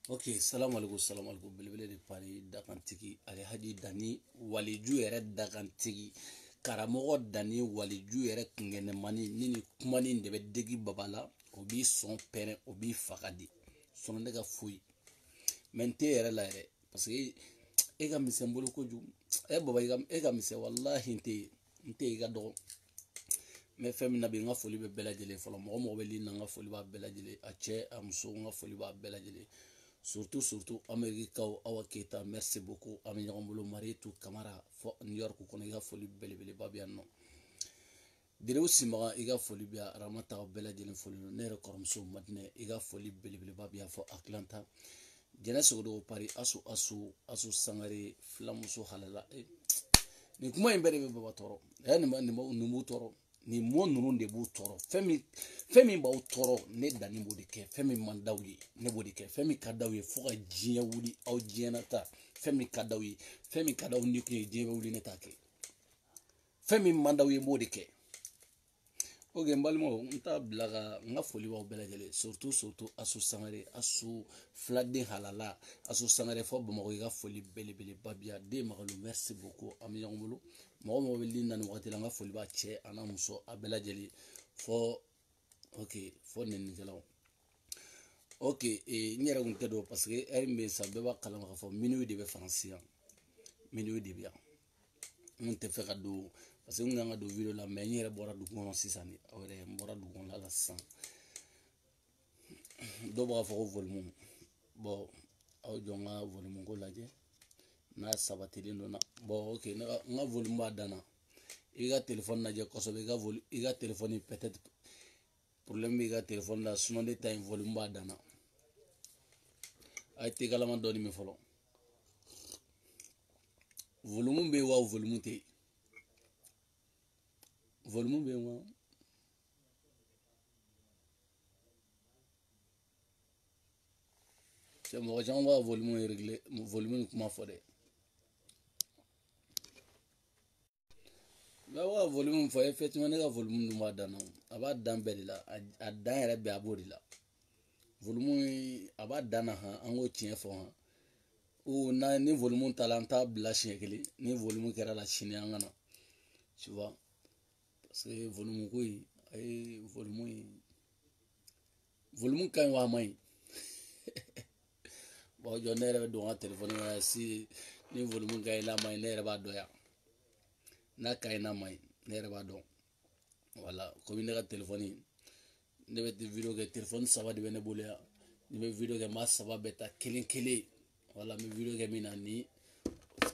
Ok, salam alaikum, belebele de Paris, dakantigi, ale haji dani, waliju yɛrɛ dakantigi, karamɔgɔ dani, waliju yɛrɛ kungenemani, nini kumani de bɛ degi babala, o b'i sɔn pɛrɛn, o b'i faga di, sɔn ne ka foyi. Mais n tɛ yɛrɛ la yɛrɛ, parce que e ka misɛn bolo kojugu, baba e ka misɛn wallahi n tɛ i ka dɔgɔ. Mais fɛn min na bi n ka foli bɛ bɛɛ lajɛlen fɔlɔ, mɔgɔ mɔgɔ bɛ lin na n ka foli b'a bɛɛ lajɛlen, a cɛ a muso n ka foli b'a bɛɛ lajɛlen. Surtout Amerikaw Awa Keita, merci beaucoup. Ami ɲɔgɔn bolo Marietou Camara fo New York kɔnɔ i ka foli belebeleba bɛ yan nɔ. Direw Simaga i ka foli bɛ yan, Ramata bɛɛ lajɛlen foli don. Ne yɛrɛ kɔrɔmuso Madinɛ i ka foli belebeleba bɛ yan fo Atlanta. Jɛnɛ Sogodogo Paris Asu Sangare filamuso halala. Ni kuma in bɛɛ de bɛ baba tɔɔrɔ. Nin b'u tɔɔrɔ. Ni mo ninnu de b'u tɔɔrɔ. Fɛn min b'aw tɔɔrɔ ne danni b'o de kɛ. Fɛn min man d'aw ye ne b'o de kɛ. Fɛn min ka d'aw ye fo ka diɲɛ wuli aw diɲɛna ta. Fɛn min ka d'aw ye, fɛn min ka d'aw ni kun ye diɲɛ bɛ wuli ne t'a kɛ. Fɛn min man d'aw ye n b'o de kɛ. Ok n balimaw n t'a bila ka n ka foli b'aw bɛɛ lajɛlen, surtout Asu Sangare, Asu filaden halala, Asu Sangare fo Bamakɔ i ka foli belebeleba bɛ yan. Den Magalu merci beaucoup an bɛ ɲɔgɔn bolo. Mɔgɔ mɔgɔ bɛ lin na nin wagati la n ka foli b'a cɛ a n'a muso a bɛɛ lajɛlen fo nɛnikɛlaw. Ok n yɛrɛ kun tɛ don parce que heure min bɛ yen sa bɛɛ b'a kalama k'a fɔ minuit de bɛ Faransi yan, minuit de bɛ yan. N tɛ fɛ ka don parce que n kan ka don video la mais n yɛrɛ bɔra dugu kɔnɔ sisan de, n bɔra dugu kɔnɔ la sisan. Dɔw b'a fɔ ko volume bon aw jɔ n ka volume ko lajɛ n'a sabatilen don na bon ok n ka volume b'a dan na. I ka téléphone lajɛ kosɛbɛ i ka téléphone peut-être problème b'i ka téléphone la sinon ne ta in volume b'a dan na. A ye tegalama dɔɔni min fɔlɔ. Volume bɛ yen wa volume tɛ yen? Volume bɛ yen wa? C'est mɔgɔ caman b'a volume régler, volume ni kuma fɔ dɛ. Bɛɛ b'a volume fɔ effectivement ne ka volume dun b'a dan na, a b'a dan bɛɛ de la, a dan yɛrɛ bɛɛ a b'o de la. Volume a b'a dan na han, an k'o tiɲɛ fɔ han. Ni volume t'a la an t'a bila siɲɛ kelen, ni volume kɛra la sini an ka na, tu vois, parce que volume ko in volume ka ɲi wa a man ɲi? Bon jɔ ne yɛrɛ bɛ don n ka téléphone kɔnɔ si ni volume ka ɲi n'a man ɲi ne yɛrɛ b'a dɔn yan. N'a ka ɲi n'a man ɲi ne yɛrɛ b'a dɔn. Voilà komi ne ka téléphone ne bɛ video kɛ téléphone 3 de bɛ ne bolo yan. Ni bɛ video kɛ n b'a 3 bɛɛ ta kelen kelen. Voilà n bɛ video kɛ min na ni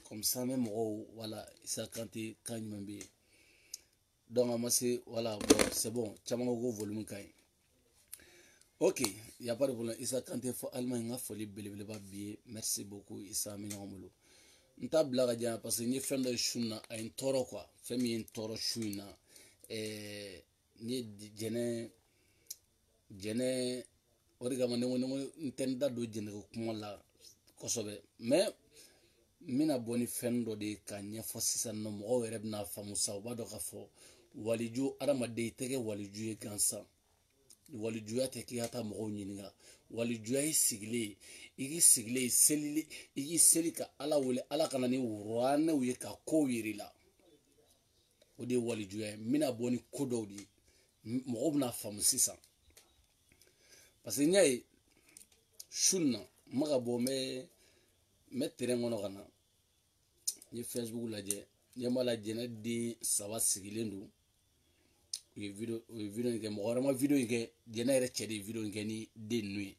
comme ça n bɛ mɔgɔw voilà Isa Kante kan jumɛn bɛ yen. Donc a ma se voilà bon c'est bon caman ko volume ka ɲi. Ok, il n'y a pas de problème. Issa Kanté fo Allemagne nga foli belebeleba bi. Merci beaucoup Issa Mignamolo. Nta blaga jana parce que ni fendo shuna ay toro quoi. Femi en toro shuna ni jene jene origa mane woni ntenda do jene ko kuma la kosobe. Mais mina boni fendo de ka ɲɛfɔ sisan nɔ mɔgɔw yɛrɛ bɛna faamu sa u b'a dɔn k'a fɔ waliju adamaden tɛ kɛ waliju ye gansan walijuya tɛ k'i ka taa mɔgɔw ɲininka walijuya ye sigilen i k'i sigilen selili i k'i seli ka ala wele ala kana ni wuranɛw ye ka kow yiri la o de ye walijuya ye n bɛna bɔ ni ko dɔw de ye mɔgɔw bɛna faamu sisan parce que n y'a ye su in na n ma ka bɔ n bɛ terrain kɔnɔ ka na n ye Facebook lajɛ n b'a la jɛnɛ den 3 sigilen don u ye video in kɛ mɔgɔ wɛrɛ ma video in kɛ jɛnɛ yɛrɛ cɛ de ye video in kɛ ni den ninnu ye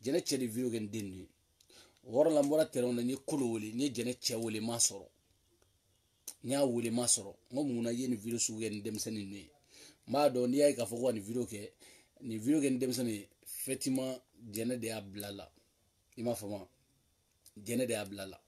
jɛnɛ cɛ de ye video kɛ ni den ninnu ye o yɔrɔ la n bɔra terrain na n ye kolo wele n ye jɛnɛ cɛ wele n m'a sɔrɔ n y'a wele n m'a sɔrɔ n ko mun na i ye nin video sugu kɛ ni denmisɛnnin ninnu ye n b'a dɔn n'i y'a ye k'a fɔ ko ka nin video kɛ ni denmisɛnnin ye effectivement jɛnɛ de y'a bila la i m'a faamu jɛnɛ de y'a bila la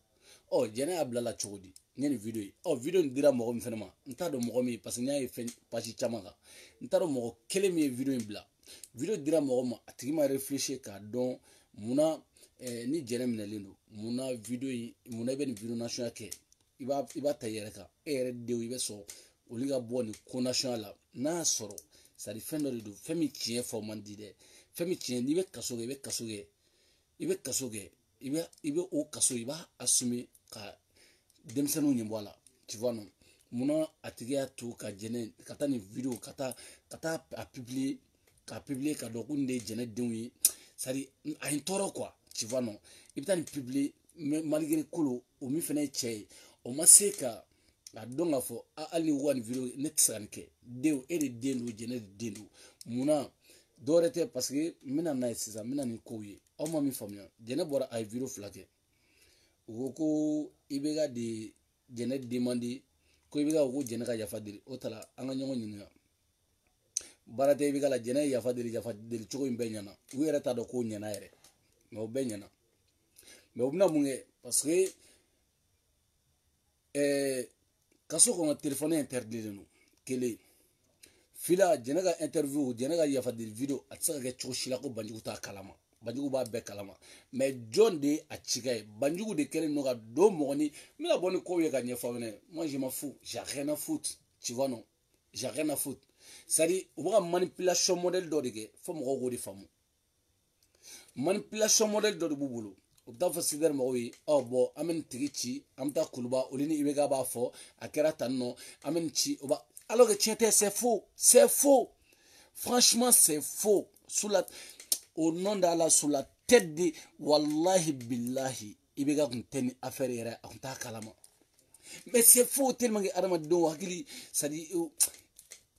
jɛnɛ y'a bila la cogo di n ye nin video ye video in dira mɔgɔ min fɛnɛ ma n t'a dɔn mɔgɔ min parce que n y'a ye fɛn page caman kan n t'a dɔn mɔgɔ kelen min ye video in bila video dira mɔgɔ ma a tigi ma réfléchir k'a dɔn munna ni jɛnɛ minɛlen don munna video in munna i bɛ nin video national kɛ i b'a ta i yɛrɛ kan e yɛrɛ denw i bɛ sɔn olu ka bɔ nin ko national la n'a y'a sɔrɔ c'est à dire fɛn dɔ de don fɛn min tiɲɛ fɔ man di dɛ fɛn min tiɲɛ n'i bɛ kaso kɛ i bɛ kaso kɛ i bɛ kaso kɛ i bɛ o kaso i b'a assumer ka denmisɛnninw ɲɛ bɔ a la tu vois non munna a tigi y'a to ka jɛnɛ ka taa nin video ka taa a publier k'a publier ka dɔn ko nin de ye jɛnɛ denw ye c'est à dire a ye n tɔɔrɔ quoi tu vois non i bɛ taa nin publier malgré kolo o min fɛnɛ ye cɛ ye o ma se ka a dɔn k'a fɔ hali ni wa nin video ne tɛ se ka nin kɛ denw e de den don jɛnɛ de den don munna dɔwɛrɛ tɛ parce que n bɛna n'a ye sisan n bɛna nin kow ye aw ma min faamuya jɛnɛ bɔra a ye video 2 kɛ u ko ko i bɛ ka de jɛnɛ demande ko i bɛ ka ko jɛnɛ ka yafa deli o ta la an ka ɲɔgɔn ɲininka baara tɛ i bɛ ka la jɛnɛ ye yafa deli cogo in bɛɛ ɲɛna u yɛrɛ t'a dɔn k'o ɲɛna yɛrɛ mais o bɛɛ ɲɛna mais u bɛna mun kɛ parce que kaso kɔnɔ téléphone interdit don kelen fila jɛnɛ ka interview jɛnɛ ka yafa deli video a tɛ se ka kɛ cogo si la ko Banjugu t'a kalama Banjugu b'a bɛɛ kalama mais jɔn de ye a cikɛ ye Banjugu de kɛlen don ka don mɔgɔ ni n bɛna bɔ ni kow ye ka ɲɛfɔ aw ɲɛna moi je m'en fous j'ai rien à foutre tu vois non j'ai rien à foutre c'est à dire u bɛ ka manipulation modèle dɔ de kɛ fo mɔgɔw k'o de faamu manipulation modèle dɔ de b'u bolo u bɛ taa fɔ sidɛri mɔgɔw ye bon an bɛ nin tigi ci an bɛ taa kuluba olu ni IBK b'a fɔ a kɛra tan nɔ an bɛ nin ci o b'a alors que tiɲɛ tɛ c'est faux franchement c'est faux au nom d'Allah sous la tête de wallahi billahi IBK kun tɛ ni affaire yɛrɛ a kun t'a kalama mais c'est faux tellement que adamadenw hakili c'est à dire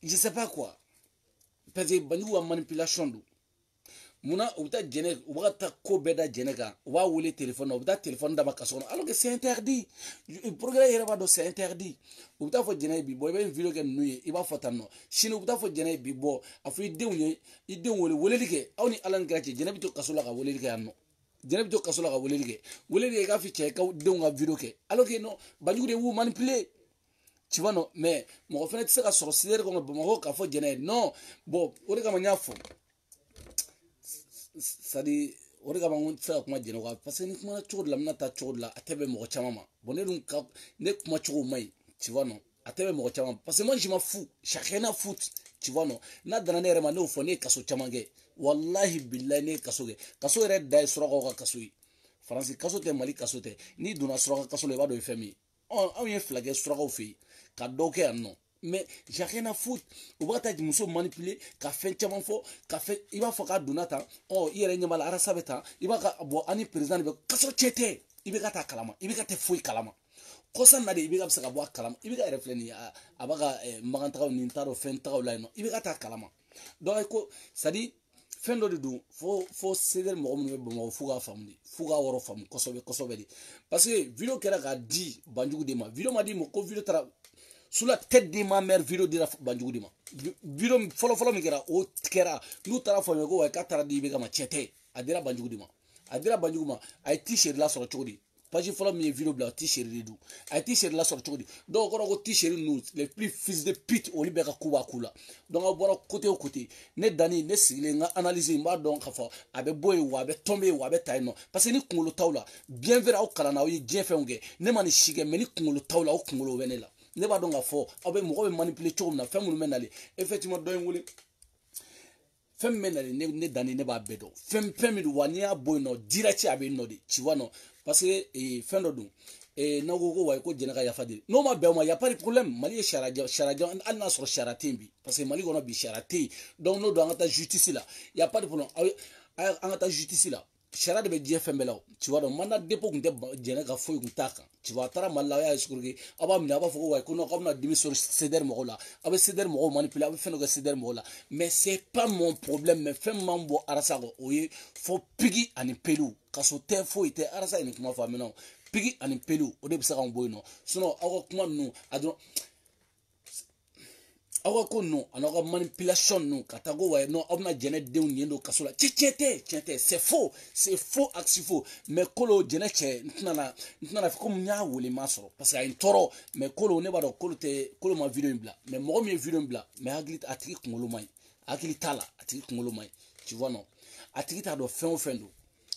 je sais pas quoi parce que Banjugu ka manipulation don munna u bɛ taa jɛnɛ u bɛ ka taa ko bɛɛ da jɛnɛ kan u b'a wele téléphone na u bɛ taa téléphone d'a ma kaso kɔnɔ alors que c'est interdit procureur yɛrɛ b'a dɔn c'est interdit u bɛ taa fɔ jɛnɛ ye bi bɔ i bɛ nin video kɛ ninnu ye i b'a fɔ tan nɔ sini u bɛ taa fɔ jɛnɛ ye bi bɔ a fɔ i denw ye i denw wele weleli kɛ aw ni Ala ni kira cɛ jɛnɛ bɛ to kaso la ka weleli kɛ yan nɔ jɛnɛ bɛ to kaso la ka weleli kɛ i k'a fɔ cɛ i ka denw ka video kɛ alors que non Banjugu de y'u manipuler tu vois non mais mɔgɔ fana tɛ se ka sɔrɔ sidɛri kɔnɔ Bamakɔ k'a fɔ jɛnɛ ye non bon o de kama n y'a fɔ c'est à dire o de kama n tɛ se ka kuma jɛnɛ kan parce que ni kuma cogo de la n bɛna taa cogo de la a tɛ bɛn mɔgɔ caman ma bon ne kuma cogo man ɲi tu vois non a tɛ bɛn mɔgɔ caman parce que moi je m'en fous j'ai rien à foutre tu vois non n'a dana ne yɛrɛ ma ne y'o fɔ ne ye kaso caman kɛ wallahi billahi ne ye kaso kɛ kaso yɛrɛ da ye surakaw ka kaso ye faransi kaso tɛ Mali kaso tɛ n'i donna suraka kaso la i b'a dɔn o ye fɛn min ye anw ye 2 kɛ surakaw fɛ yen ka dɔw kɛ yan nɔ mais j'ai rien à foutre u b'a taa muso manipuler ka fɛn caman fɔ ka fɛn i b'a fɔ k'a donna tan i yɛrɛ ɲɛ b'a la arasa bɛ tan i b'a ka bɔ ani président de bɛ k'a sɔrɔ cɛ tɛ i bɛ ka taa kalama i bɛ ka tɛ foyi kalama kɔsa na de i bɛ ka bɛ se ka bɔ a kalama i bɛ ka yɛrɛ filɛ nin ye a b'a ka magantagaw ni n t'a dɔn fɛn tagaw la yen nɔ i bɛ ka taa kalama donc ko c'est à dire fɛn dɔ de don fo sidɛri mɔgɔ minnu bɛ Bamakɔ f'u k'a faamu de f'u k'a yɔrɔ faamu kosɛbɛ kosɛbɛ de parce que video kɛra k'a di Banjugu de ma video ma di ma ko video taara sous la tête de ma mère vidéo dira banjugu di ma vidéo folo mi kera o kera nu tara fo me ko wa ka tara di be kama chete adira banjugu di ma adira banjugu ma ay t-shirt la soro chogodi page folo mi vidéo bla t-shirt du ay t-shirt la soro chogodi donc ko t-shirt nous les plus fils de pute oli be ka kuba kula donc a bora côté au côté ne dani ne sigile nga analyser mba donc ka fo abe boy wa be tomber wa be tay no parce que ni kungolo tawla bien vrai au kala na o yi bien fait nge ne mani shige mais ni kungolo tawla o kungolo wenela ne ba donc ka fo abe mo ko be manipuler chogum na fem men ali effectivement doy nguli fem men ali ne dani ne ba bedo fem mi wani a boy no direct abe no de tu vois non parce que fin do na go way ko jena ka ya fadi no ma be ma ya pas de problème mali sharaja al na sur sharatembi parce que mali gono bi sharate donc no do ngata justice là y a pas de problème ngata justice là shara de be jfm belaw tu vois donc manda dépôt kunte jena ka foy kuntaka tu vois tara malla ya skurgi aba mina aba foko way ko no comme na dimi sur ceder mo la aba ceder mo manipuler aba feno ga ceder mo la mais c'est pas mon problème mais fem mambo arasa go oye faut pigi ani pelu kaso te fo ite arasa ni kuma fa mena pigi ani pelu o de bisa kan boy no sinon awo kuma no adon awa ko no anaka manipulation no katago wa no obna jene de uniendo kasola chete c'est faux axe faux mais kolo jene che ntana ko mnya wole masoro parce que ay toro mais kolo ne ba do kolo te kolo ma video bla mais mo mi video bla mais aglit atiki kungolo mai akili tala atiki kungolo mai tu vois non atiki ta do fendo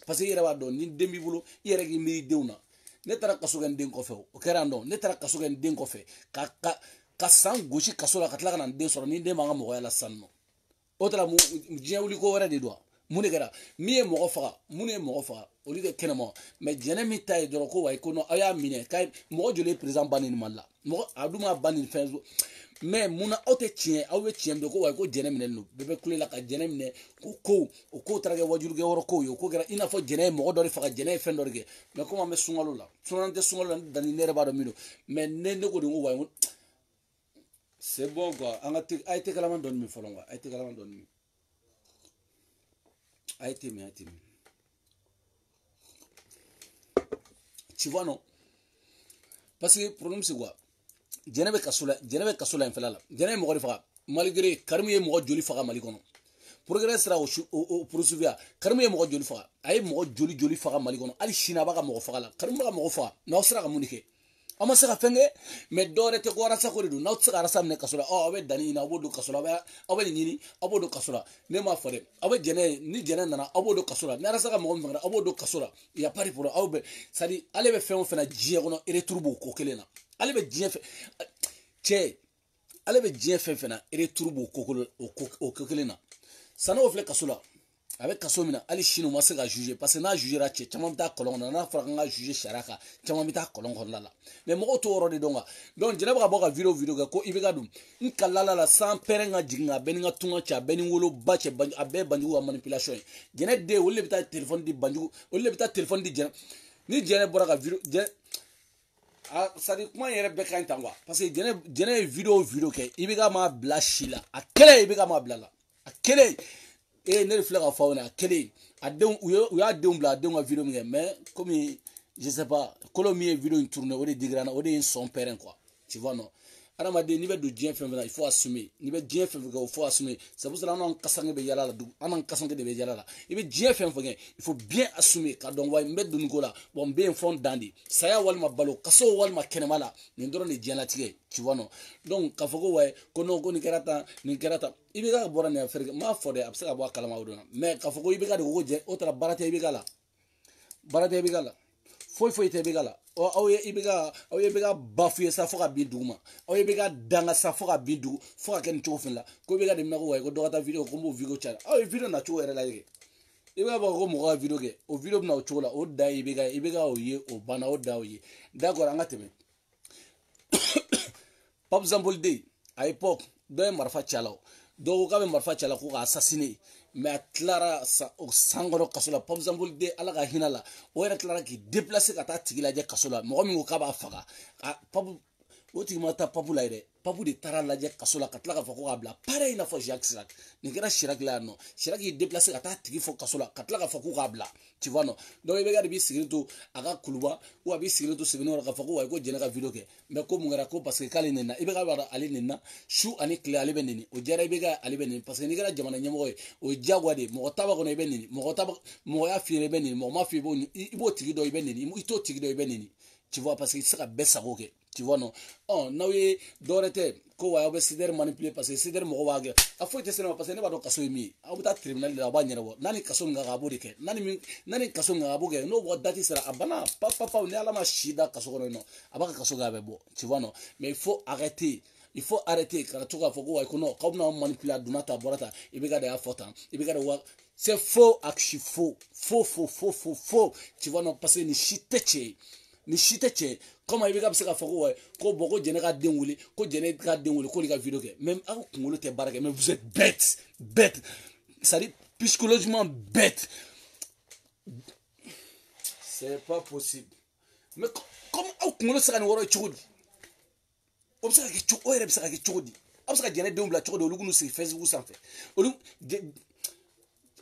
parce que yere ba do ni dembi bulo yere gi mi deuna ne tara kasogen den ko fe o kerando ne tara kasogen den ko fe ka san gosi kaso la ka tila ka na den sɔrɔ ni den b'an ka mɔgɔya la sisan nɔ o tala diɲɛ wuli ko wɛrɛ de don mun de kɛra min ye mɔgɔ faga mun ye mɔgɔ faga olu de kɛnɛma mais jɛnɛ min ta ye dɔrɔn ko wayi ko non aw y'a minɛ ka mɔgɔ joli ye président ba nin mali la mɔgɔ a dun ma ba nin fɛn mais mun na aw tɛ tiɲɛ aw bɛ tiɲɛ dɔn ko wayi ko jɛnɛ minɛ don bɛɛ bɛ kule la ka jɛnɛ minɛ ko o ko taara kɛ wajulukɛ yɔrɔ ko ye o ko kɛra i n'a fɔ jɛnɛ ye mɔgɔ dɔ de faga jɛnɛ ye fɛn dɔ de kɛ mais komi an bɛ sunkalo la sunɔgɔ tɛ sunkalo la danni ne yɛrɛ b'a dɔn min don mais ne ko de ko wayi c'est bon quoi a été kalaman donne mi folon quoi a été kalaman donne mi a été mi tu vois non parce que problème c'est quoi jenebe kasula en felala jenebe mo faga malgré karmu ye mo joli faga mali kono progrès sera au poursuivre karmu ye mo joli faga ay mo joli faga mali kono ali shina baga mo faga la karmu baga mo faga na sera ka munike ama se ka fenge mais dore te ko rasa ko do na tsa rasa ne kasola o abe dani na bodo kasola ba abe nyini abodo kasola ne ma fore abe jene ni jene nana abodo kasola ne rasa ka mo ngara abodo kasola ya pari pour abe sadi ale be fe on fena jie kono retour bo ko kelena ale be jie fe che ale be jie fe fena retour bo ko kelena sana o fle kasola avec kasomina ali chino ma se ka juger parce que na jugera che chama bita kolon na fara nga juger sharaka chama bita kolon la mais mo to oro de donga donc jena ba boka video ga ko ibega dum in kalala la sans perenga jinga beninga tunga cha benin wolo bache banju abe banju wa manipulation jena de wolle bita téléphone di banju wolle bita téléphone di jena ni jena bora ka video je a sadi kuma yere be kan tangwa parce que jena video ke ibega ma blashila a kele ibega ma blala a kele ne reflète à fauna kele adon ou ya don bla don vidéo mais comme je sais pas colomier vidéo une tournée ou des digrana ou des son père quoi tu vois non alors m'a dit niveau de bien fait il faut assumer niveau bien fait il faut assumer c'est pour cela on kasange be yala la on kasange de be yala la il veut bien fait il faut bien assumer car donc ouais mettre de nous là bon bien fond dandi saya wal ma balo kaso wal ma kenemala ni ndoro ni diana tige tu vois non donc ka foko ouais kono ko ni kerata ibega bora ni affaire ma fode absa ka bo kalama odona mais ka foko ibega de ko je otra barate ibega la foi te ibega la o awe ibega bafuye sa foka bi duguma awe ibega danga sa foka bi dugu foka ken chofin la ko ibega de mako way ko dogata video ko mo video chala awe video na cho ere la yeke ibega ba ko mo video ke o video na cho la o da ibega o ye o bana o da o ye d'accord anga teme Pap Zambolde à l'époque do marfa chala do ko be marfa chala ko assassiné mais Clara o sangoro kasola Pap Zambolde ala ka hinala o era Clara ki déplacer ka ta tigila je kasola mo mi ko ka ba faga o tigi ma taa papu la yɛrɛ papu de taara lajɛ kaso la ka tila k'a fɔ ko k'a bila pareil n'a fɔ Jacques Chirac nin kɛra Chirac la yan nɔ Chirac y'i déplacé ka taa tigi fɔ kaso la ka tila k'a fɔ ko k'a bila tu vois non donc i bɛ ka de b'i sigilen to a ka kuluba ou a b'i sigilen to Sebeninkɔrɔ k'a fɔ ko wayi ko Jɛnɛ ka vidéo kɛ mais ko mun kɛra ko parce que k'ale nɛnina i bɛ ka b'a ale nɛnina su ani tile ale bɛ nɛni o diyara i bɛ ka ale bɛ nɛni parce que n'i kɛra jamana ɲɛmɔgɔ ye o ye diyagoya de ye mɔgɔ taba kɔnɔ i bɛ nɛni mɔgɔ y'a f'i ye i bɛ nɛni mɔgɔ m'a f'i ye i b'o tigi dɔn i bɛ nɛni i t'o tigi dɔn i bɛ nɛni tu vois parce que i tɛ se ka bɛɛ sago kɛ tu vois non n'aw ye dɔwɛrɛ tɛ ko wa aw bɛ CDR manipuler parce que CDR mɔgɔw b'a kɛ a foyi tɛ se ne ma parce que ne b'a dɔn kaso ye min ye aw bɛ taa tribunal la a b'a ɲɛnabɔ n'a ni kaso min ka kan a b'o de kɛ n'a ni kaso min ka kan a b'o kɛ n'o bɔ date sera a banna papaw ni ala ma si da kaso kɔnɔ yen nɔ a b'a ka kaso kɛ a bɛ bɔ tu vois non mais il faut arrêter ka to k'a fɔ ko wayi ko non k'aw bɛna manipuler a donna ta a bɔra ta i bɛ ka de y'a fɔ tan i bɛ ka de wa c'est faux archi faux tu vois non parce que ni si tɛ tiɲɛ ye ni si tɛ tiɲɛ comme i bɛ ka bɛ se k'a fɔ ko wayi ko bɔn ko Jɛnɛ ka den wele ko Jɛnɛ ka den wele k'olu ka vidéo kɛ mais aw kunkolo tɛ baara kɛ mais vous êtes bête c'est-à-dire psychologiquement bête c'est pas possible mais comme aw kunkolo tɛ se ka nin wɔrɔ ye cogo di o bɛ se ka kɛ cogo o yɛrɛ bɛ se ka kɛ cogo di aw bɛ se ka Jɛnɛ denw bila cogo di olu k'u sigi Facebook sanfɛ olu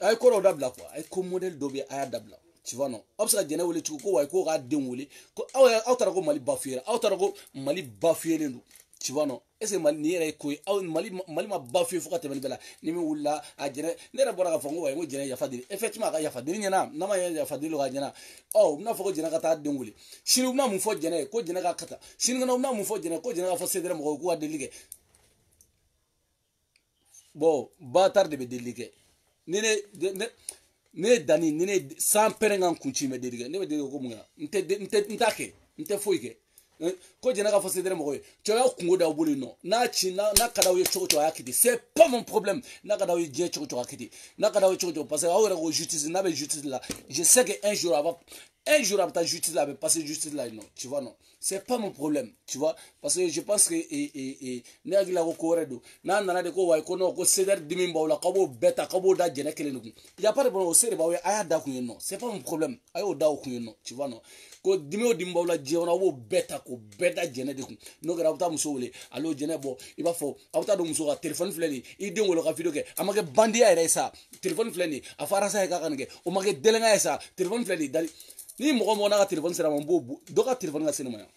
a ye ko dɔw dabila quoi a ye ko modèle dɔ bɛ yen a y'a dabila tu vois non aw bɛ se ka Jɛnɛ wele cogo ko wayi k'o k'a den wele ko aw taara ko Mali bafoué aw taara ko Mali bafouélen don tu vois non est ce que Mali nin yɛrɛ ye ko ye aw Mali ma bafoué fo ka tɛmɛ nin bɛɛ la ni min wulila a Jɛnɛ ne yɛrɛ bɔra k'a fɔ ko wayi ko Jɛnɛ yafa deli effectivement a ka yafa deli ɲɛna n'a ma yafa deli o ka ɲɛna u bɛna fɔ ko Jɛnɛ ka taa den wele sini u bɛna mun fɔ Jɛnɛ ye ko Jɛnɛ ka kata sinikɛnɛ u bɛna mun fɔ Jɛnɛ ko Jɛnɛ ka fɔ CDR mɔgɔw k'u ka delili kɛ bon Batar de bɛ delili kɛ ne dani ni ne san pɛrɛn kan kun ci mɛ deli kɛ ne bɛ deli ko mun kɛ n t'a kɛ n tɛ foyi kɛ ko Jɛnɛ ka fɔ CDR mɔgɔw ye cɛ y'a kungo d'aw bolo yen nɔ n'a ci n'a ka d'aw ye cogo cogo a y'a kɛ ten c'est pas mon problème n'a ka d'aw ye diɲɛ cogo cogo a kɛ ten n'a ka d'aw ye cogo cogo parce que aw yɛrɛ ko justice n'a bɛ justice la je sais que un jour a bɛ taa justice la a bɛ passer justice la yen nɔ tu vois non c'est pas mon problème tu vois parce que je pense que ne hakili la ko wɛrɛ don n'a nana de ko wayi ko non ko CDR dimi b'aw la k'aw b'o bɛɛ ta k'aw b'o da Jɛnɛ kelen de kun y a pas de problème o se de b'aw ye a y'a da kun yen nɔ c'est pas mon problème a y'o da o kun yen nɔ tu vois non ko dimi o dimi b'aw la diɲɛ kɔnɔ aw b'o bɛɛ ta k'o bɛɛ da Jɛnɛ de kun n'o kɛra aw bɛ taa muso wele alo Jɛnɛ bɔ i b'a fɔ aw bɛ taa don muso ka téléphone filɛ nin ye i den wele ka vidéo kɛ a ma kɛ bandiya yɛrɛ ye sa téléphone filɛ nin ye a fɔ arasa ye k'a ka nin kɛ o ma kɛ dɛlɛnga ye sa téléphone filɛ nin ye dali ni mɔgɔ n'a ka téléphone sera ma n b'o dɔ ka téléphone ka se ne ma yan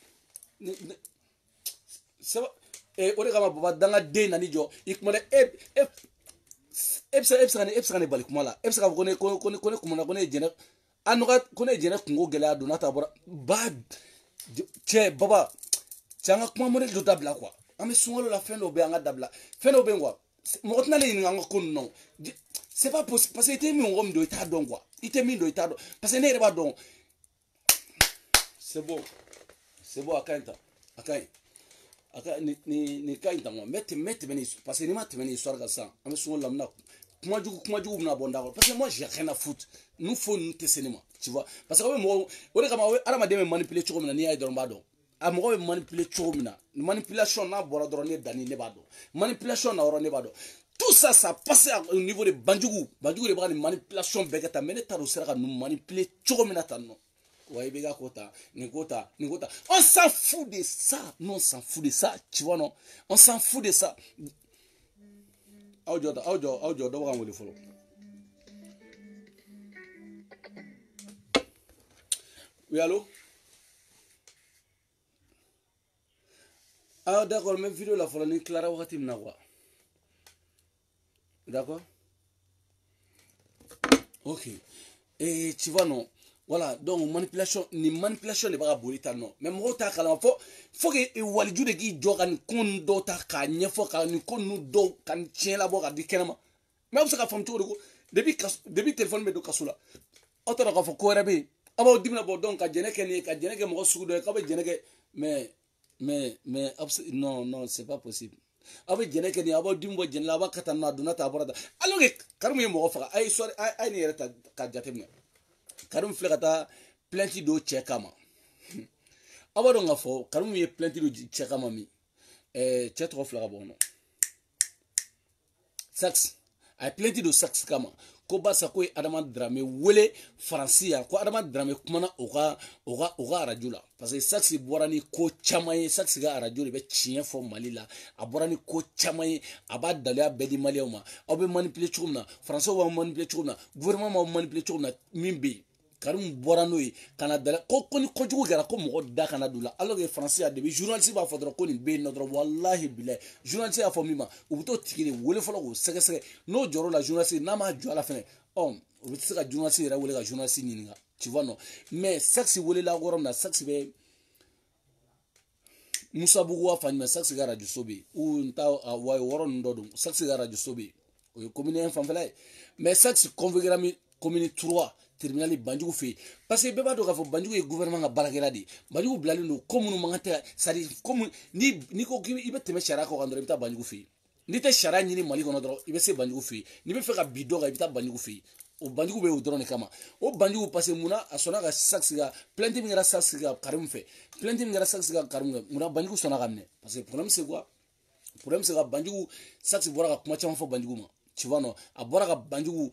o de kama baba danga den nani jɔ i kuma dɛ e bɛ se ka ne bali kuma la e bɛ se k'a fɔ ko ne kumana ko ne ye Jɛnɛ a nɔgɔya ko ne ye Jɛnɛ kungo gɛlɛya don n'a ta bɔra ba cɛ baba cɛ an ka kuma modèle dɔ dabila quoi an bɛ sunkalo la fɛn dɔw bɛ an ka dabila fɛn dɔw bɛ yen quoi mɔgɔ tɛna ne ɲininka an ka ko ninnu na c'est pas possible parce que i tɛ min mɔgɔ min dɔn i t'a dɔn quoi i tɛ min dɔn i t'a dɔn parce que ne yɛrɛ b'a dɔn c'est bon a ka ɲi tan a ka ɲi a ka nin ka ɲi tan quoi n bɛ tɛmɛ nin parce que n'i ma tɛmɛ nin histoire kan sisan an bɛ sunkalo la n bɛna kumajugu bɛna bɔ n da kɔrɔ parce que moi j'ai rien à foutre ninnu fo ninnu tɛ se ne ma tu vois parce que aw bɛ mɔgɔw o de kama adamaden bɛ manipuler cogo min na n'i y'a ye dɔrɔn n b'a dɔn a mɔgɔ bɛ manipuler cogo min na manipulation n'a bɔra dɔrɔn ne danni ne b'a dɔn manipulation na yɔrɔ ne b'a dɔn tout ça passe au niveau de Banjugu de b'a ka nin manipulation bɛɛ kɛ tan mais ne t'a dɔn u sera ka ninnu manipuler cogo min na tan nɔ wa i bɛ ka ko ta nin ko ta on s'en fout de ça non on s'en fout de ça tu vois non on s'en fout de ça aw jɔ dɔ bɛ ka n wele fɔlɔ oui allô ah d'accord n bɛ vidéo la fɔlɔ ni tilara wagati min na quoi d'accord ok tu vois non voilà donc manipulation de b'a ka boli tan nɔ mais mɔgɔw t'a kalama fo que waliju de k'i jɔ ka nin ko ninnu dɔw ta k'a ɲɛfɔ ka nin ko ninnu dɔw ka nin tiɲɛ labɔ ka di kɛnɛ ma mais aw bɛ se ka faamu cogo di ko depuis téléphone bɛ don kaso la aw t'a dɔn k'a fɔ ko wɛrɛ bɛ yen aw b'aw dimina bɔ donc ka Jɛnɛ kɛ nin ye ka Jɛnɛ kɛ mɔgɔ sugu dɔ ye k'aw bɛ Jɛnɛ kɛ mais non c'est pas possible aw bɛ Jɛnɛ kɛ nin ye aw b'aw dimi bɔ Jɛnɛ la aw b'a ka taa n'a donna ta a bɔra ta alors que Karimu ye mɔgɔ faga a ye nin yɛrɛ ta ka jateminɛ Karimu filɛ ka taa plainte dɔ cɛ kama aw b'a dɔn k'a fɔ Karimu ye plainte dɔ cɛ kama min cɛ tɔgɔ fila ka bɔ kɔnɔ Sax a plainte do sax kama ko basa ko Adama Dramé wele Faransiya ko Adama Dramé kumana oga radio la parce que sax bɔra ni ko caman ye sax ga radio de bɛ tiɲɛ fɔ Mali la a bɔra ni ko caman ye a b'a daliya bɛɛ di maliyɛnw ma aw bɛ manipuler cogo min na Faransiw b'a manipuler cogo min na gouvernement b'a manipuler cogo min na min bɛ yen Karim bɔra n'o ye kana dala ko ni kojugu kɛra ko mɔgɔ da kana don la alors que Faransiya de bi journaliste b'a fɔ dɔrɔn ko nin bɛ yen nɔ dɔrɔn wallahi bilahi journaliste y'a fɔ min ma u bɛ to tigi de wele fɔlɔ k'o sɛgɛsɛgɛ n'o jɔrɔ la journaliste n'a ma jɔ a la fɛnɛ o bɛ se ka journaliste yɛrɛ wele ka journaliste ɲininka tu vois non mais saxe welela yɔrɔ min na saxe bɛ Musa Bugu wa fani mais saxe ka radio so bɛ u n ta wa yɔrɔ ninnu dɔ don saxe ka radio so bɛ o ye commune fanfɛla ye mais saxe convoquera mi commune 3 tribunal Banjugu fe parce que bɛɛ b'a dɔn k'a fɔ Banjugu ye gouvernement ka baarakɛla de Banjugu bilalen don ko minnu man kan tɛ c'est-à-dire comme ni ko k'i bɛ tɛmɛ sariya kɔ kan dɔrɔn i bɛ taa Banjugu fe n'i tɛ sariya ɲini Mali kɔnɔ dɔrɔn i bɛ se Banjugu fe n'i bɛ fɛ ka bi dɔ kan i bɛ taa Banjugu fe o Banjugu bɛ o dɔrɔn de kama o Banjugu parce que munna a sɔnna ka saxe ka plainte min kɛra saxe ka Karim fɛ plainte min kɛra saxe ka Karim fɛ munna Banjugu sɔnna ka minɛ parce que problème c'est quoi problème c'est que Banjugu saxe bɔra ka kuma caman fɔ Banjugu ma tu vois non a bɔra ka Banjugu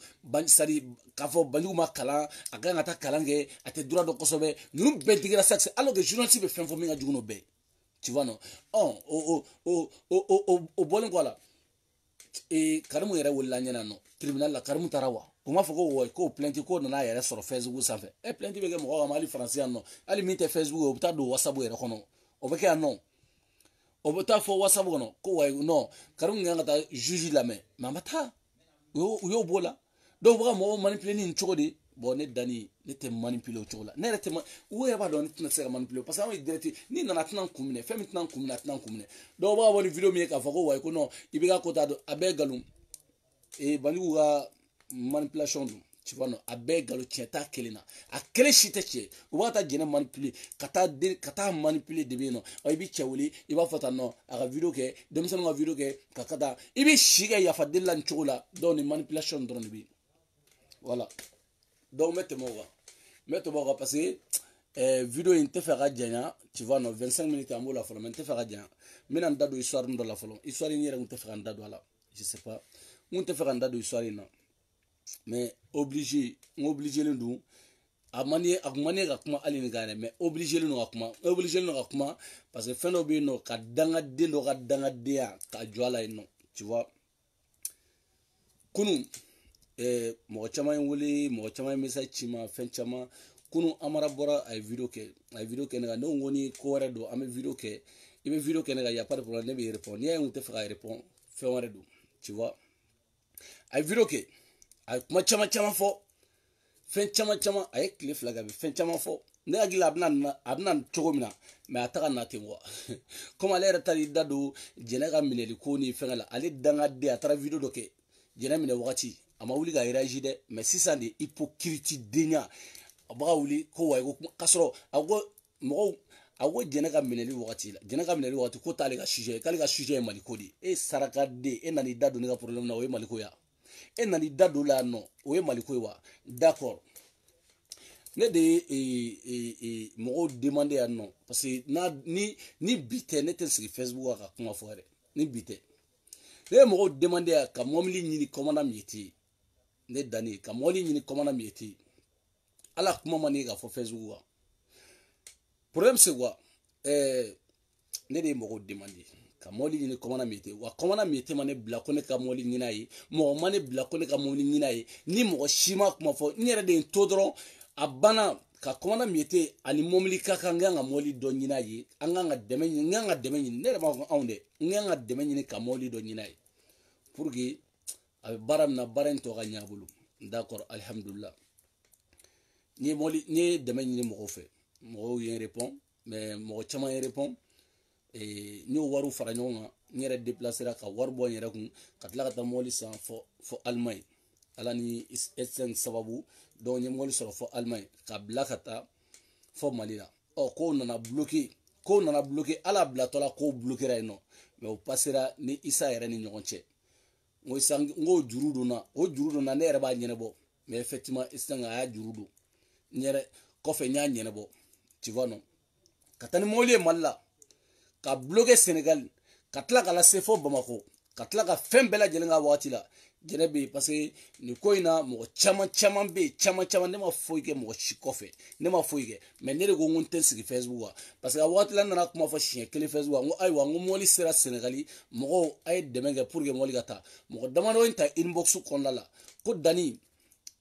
c'est-à-dire k'a fɔ Banjugu ma kalan a kan ka taa kalan kɛ a tɛ droit dɔn kosɛbɛ ninnu bɛɛ digira saxe alors que journaliste bɛ fɛn fɔ min ka jugu n'o bɛɛ tu vois non o bɔlen kɔ a la Karim yɛrɛ welela ɲɛna nɔ tribunal la Karim taara wa o m'a fɔ ko wa ko plainte ko nana a yɛrɛ sɔrɔ Facebook sanfɛ plainte bɛ kɛ mɔgɔ ma hali Faransi yan nɔ hali min tɛ Facebook o bɛ taa don WhatsApp yɛrɛ kɔnɔ o bɛ kɛ yan nɔ o bɛ taa fɔ WhatsApp kɔnɔ ko wa non Karim kan ka taa juge lamɛn mais a ma taa u y'o b'o la dɔw bɛ ka mɔgɔw manipuler ni cogo de bon ne Dani ne tɛ manipuler o cogo la ne yɛrɛ tɛ u yɛrɛ b'a dɔn ne tɛna se ka manipuler parce que anw ye direct ni nana tɛna n kun minɛ fɛn min tɛna n kun minɛ a tɛna n kun minɛ dɔw b'a bɔ ni vidéo min ye k'a fɔ ko wa ko non i bɛ ka ko t'a dɔn a bɛɛ nkalon Banjugu ka manipulation don tu vois non a bɛɛ nkalon tiɲɛ t'a kelen na a kelen si tɛ tiɲɛ u b'a taa jɛnɛ manipuler ka taa manipuler de bɛ yen nɔ i bɛ cɛ wele i b'a fɔ tan nɔ a ka vidéo kɛ denmisɛnninw ka vidéo kɛ ka taa i bɛ si kɛ yafa deli la nin cogo la donc ni manipulation dɔrɔn de bɛ yen voilà donc n bɛ tɛmɛ o kan parce que vidéo in n tɛ fɛ ka janya tu vois non 25 minutes an b'o la fɔlɔ mais n tɛ fɛ ka janya n bɛna n da don histoire dɔ la fɔlɔ histoire in yɛrɛ n tɛ fɛ ka n da don a la je sais pas n tɛ fɛ ka n da don histoire in na mais obligé len don a kun man di ka kuma hali ni kan yɛrɛ mais obligé len don ka kuma parce que fɛn dɔ bɛ yen nɔ ka dangaden dɔ ka dangadenya ka jɔ a la yen nɔ tu vois kunun mɔgɔ caman ye wele mɔgɔ caman ye message ci ma fɛn caman kunun Amara bɔra a ye vidéo kɛ ne kan ne ko ni ko wɛrɛ don an bɛ vidéo kɛ i bɛ vidéo kɛ ne kan y a pas de problème ne bɛ répondre n'i y'a ye n tɛ fɛ ka répondre fɛn wɛrɛ don tu vois a ye vidéo kɛ a ye kuma caman fɔ fɛn caman a ye tile 2 kɛ a bɛ fɛn caman fɔ ne hakili a bɛna cogo min na mais a ta ka na ten quoi comme ale yɛrɛ taara i da don jɛnɛ ka minɛli ko ni fɛnkɛ la ale dangaden a taara vidéo dɔ kɛ jɛnɛ minɛ wagati a ma wuli ka réagir dɛ mais sisan de hypocrite denya a bɛ ka wuli ko wa ko k'a sɔrɔ a ko jɛnɛ ka minɛli wagati la jɛnɛ ka minɛli wagati ko t'ale ka sujet ye k'ale ka sujet ye Maliko de ye sarakaden e nana i da don ne ka problème na o ye Maliko ya e nana i da don la nɔ o ye Maliko ye wa d'accord ne de ye mɔgɔw demander yan nɔ parce que ni bi tɛ ne tɛ sigi Facebook ka kuma fɔ yɛrɛ ni bi tɛ ne ye mɔgɔw demander yan ka mɔbili ɲini commandant min ye ten ne Dani ka mɔbili ɲini commandant min ye ten ala kuma man di ka fɔ Facebook kan problème c'est quoi ne de ye mɔgɔw demander ka mɔbili ɲini commandant min ye ten wa commandant min ye ten ma ne bila ko ne ka mɔbili ɲini a ye mɔgɔ ma ne bila ko ne ka mɔbili ɲini a ye ni mɔgɔ si ma kuma fɔ n yɛrɛ de ye n to dɔrɔn a banna ka commandant min ye ten ani mɔbili ka kan n kan ka mɔbili dɔ ɲini a ye an kan ka dɛmɛ ɲini n kan ka dɛmɛ ɲini ne yɛrɛ b'a fɔ anw dɛ n kan ka dɛmɛ ɲini ka mɔbili dɔ ɲini a ye pour que a bɛ baara min na baara in tɔ ka ɲɛ a bolo d'accord alhamdulillah ni ye dɛmɛ ɲini mɔgɔw fɛ mɔgɔw ye n répond mais mɔgɔ caman ye répond n y'o wariw fara ɲɔgɔn kan n yɛrɛ déplacera ka wari bɔ n yɛrɛ kun ka tila ka taa mɔbili san fɔ Allemagne ala ni S5 sababu donc n ye mɔbili sɔrɔ fɔ Allemagne ka bila ka taa fɔ Mali la kow nana bloquer ala bilatɔ la kow bloquera yen nɔ mais o passera ni Isa yɛrɛ ni ɲɔgɔn cɛ n ko juru donna ne yɛrɛ b'a ɲɛnabɔ mais effectivement Isa a y'a juru don n yɛrɛ kɔfɛ n y'a ɲɛnabɔ tu vois non ka taa ni mɔbili ye Mali la ka bloquer Sénégal ka tila ka lase fɔ Bamako ka tila ka fɛn bɛɛ lajɛlen ka waati la jɛnɛ parce que ni ko in na mɔgɔ caman bɛ caman ne ma foyi kɛ mɔgɔ si kɔfɛ ne ma foyi kɛ mais ne de ko n ko n tɛ sigi Facebook wa parce que a waati la n nana kuma fɔ siɲɛ kelen Facebook n ko ayiwa n ko mɔbili sera Senegali mɔgɔw a ye dɛmɛ kɛ pour que mɔbili ka taa mɔgɔ damadɔ in ta inbox kɔnɔna la ko Dani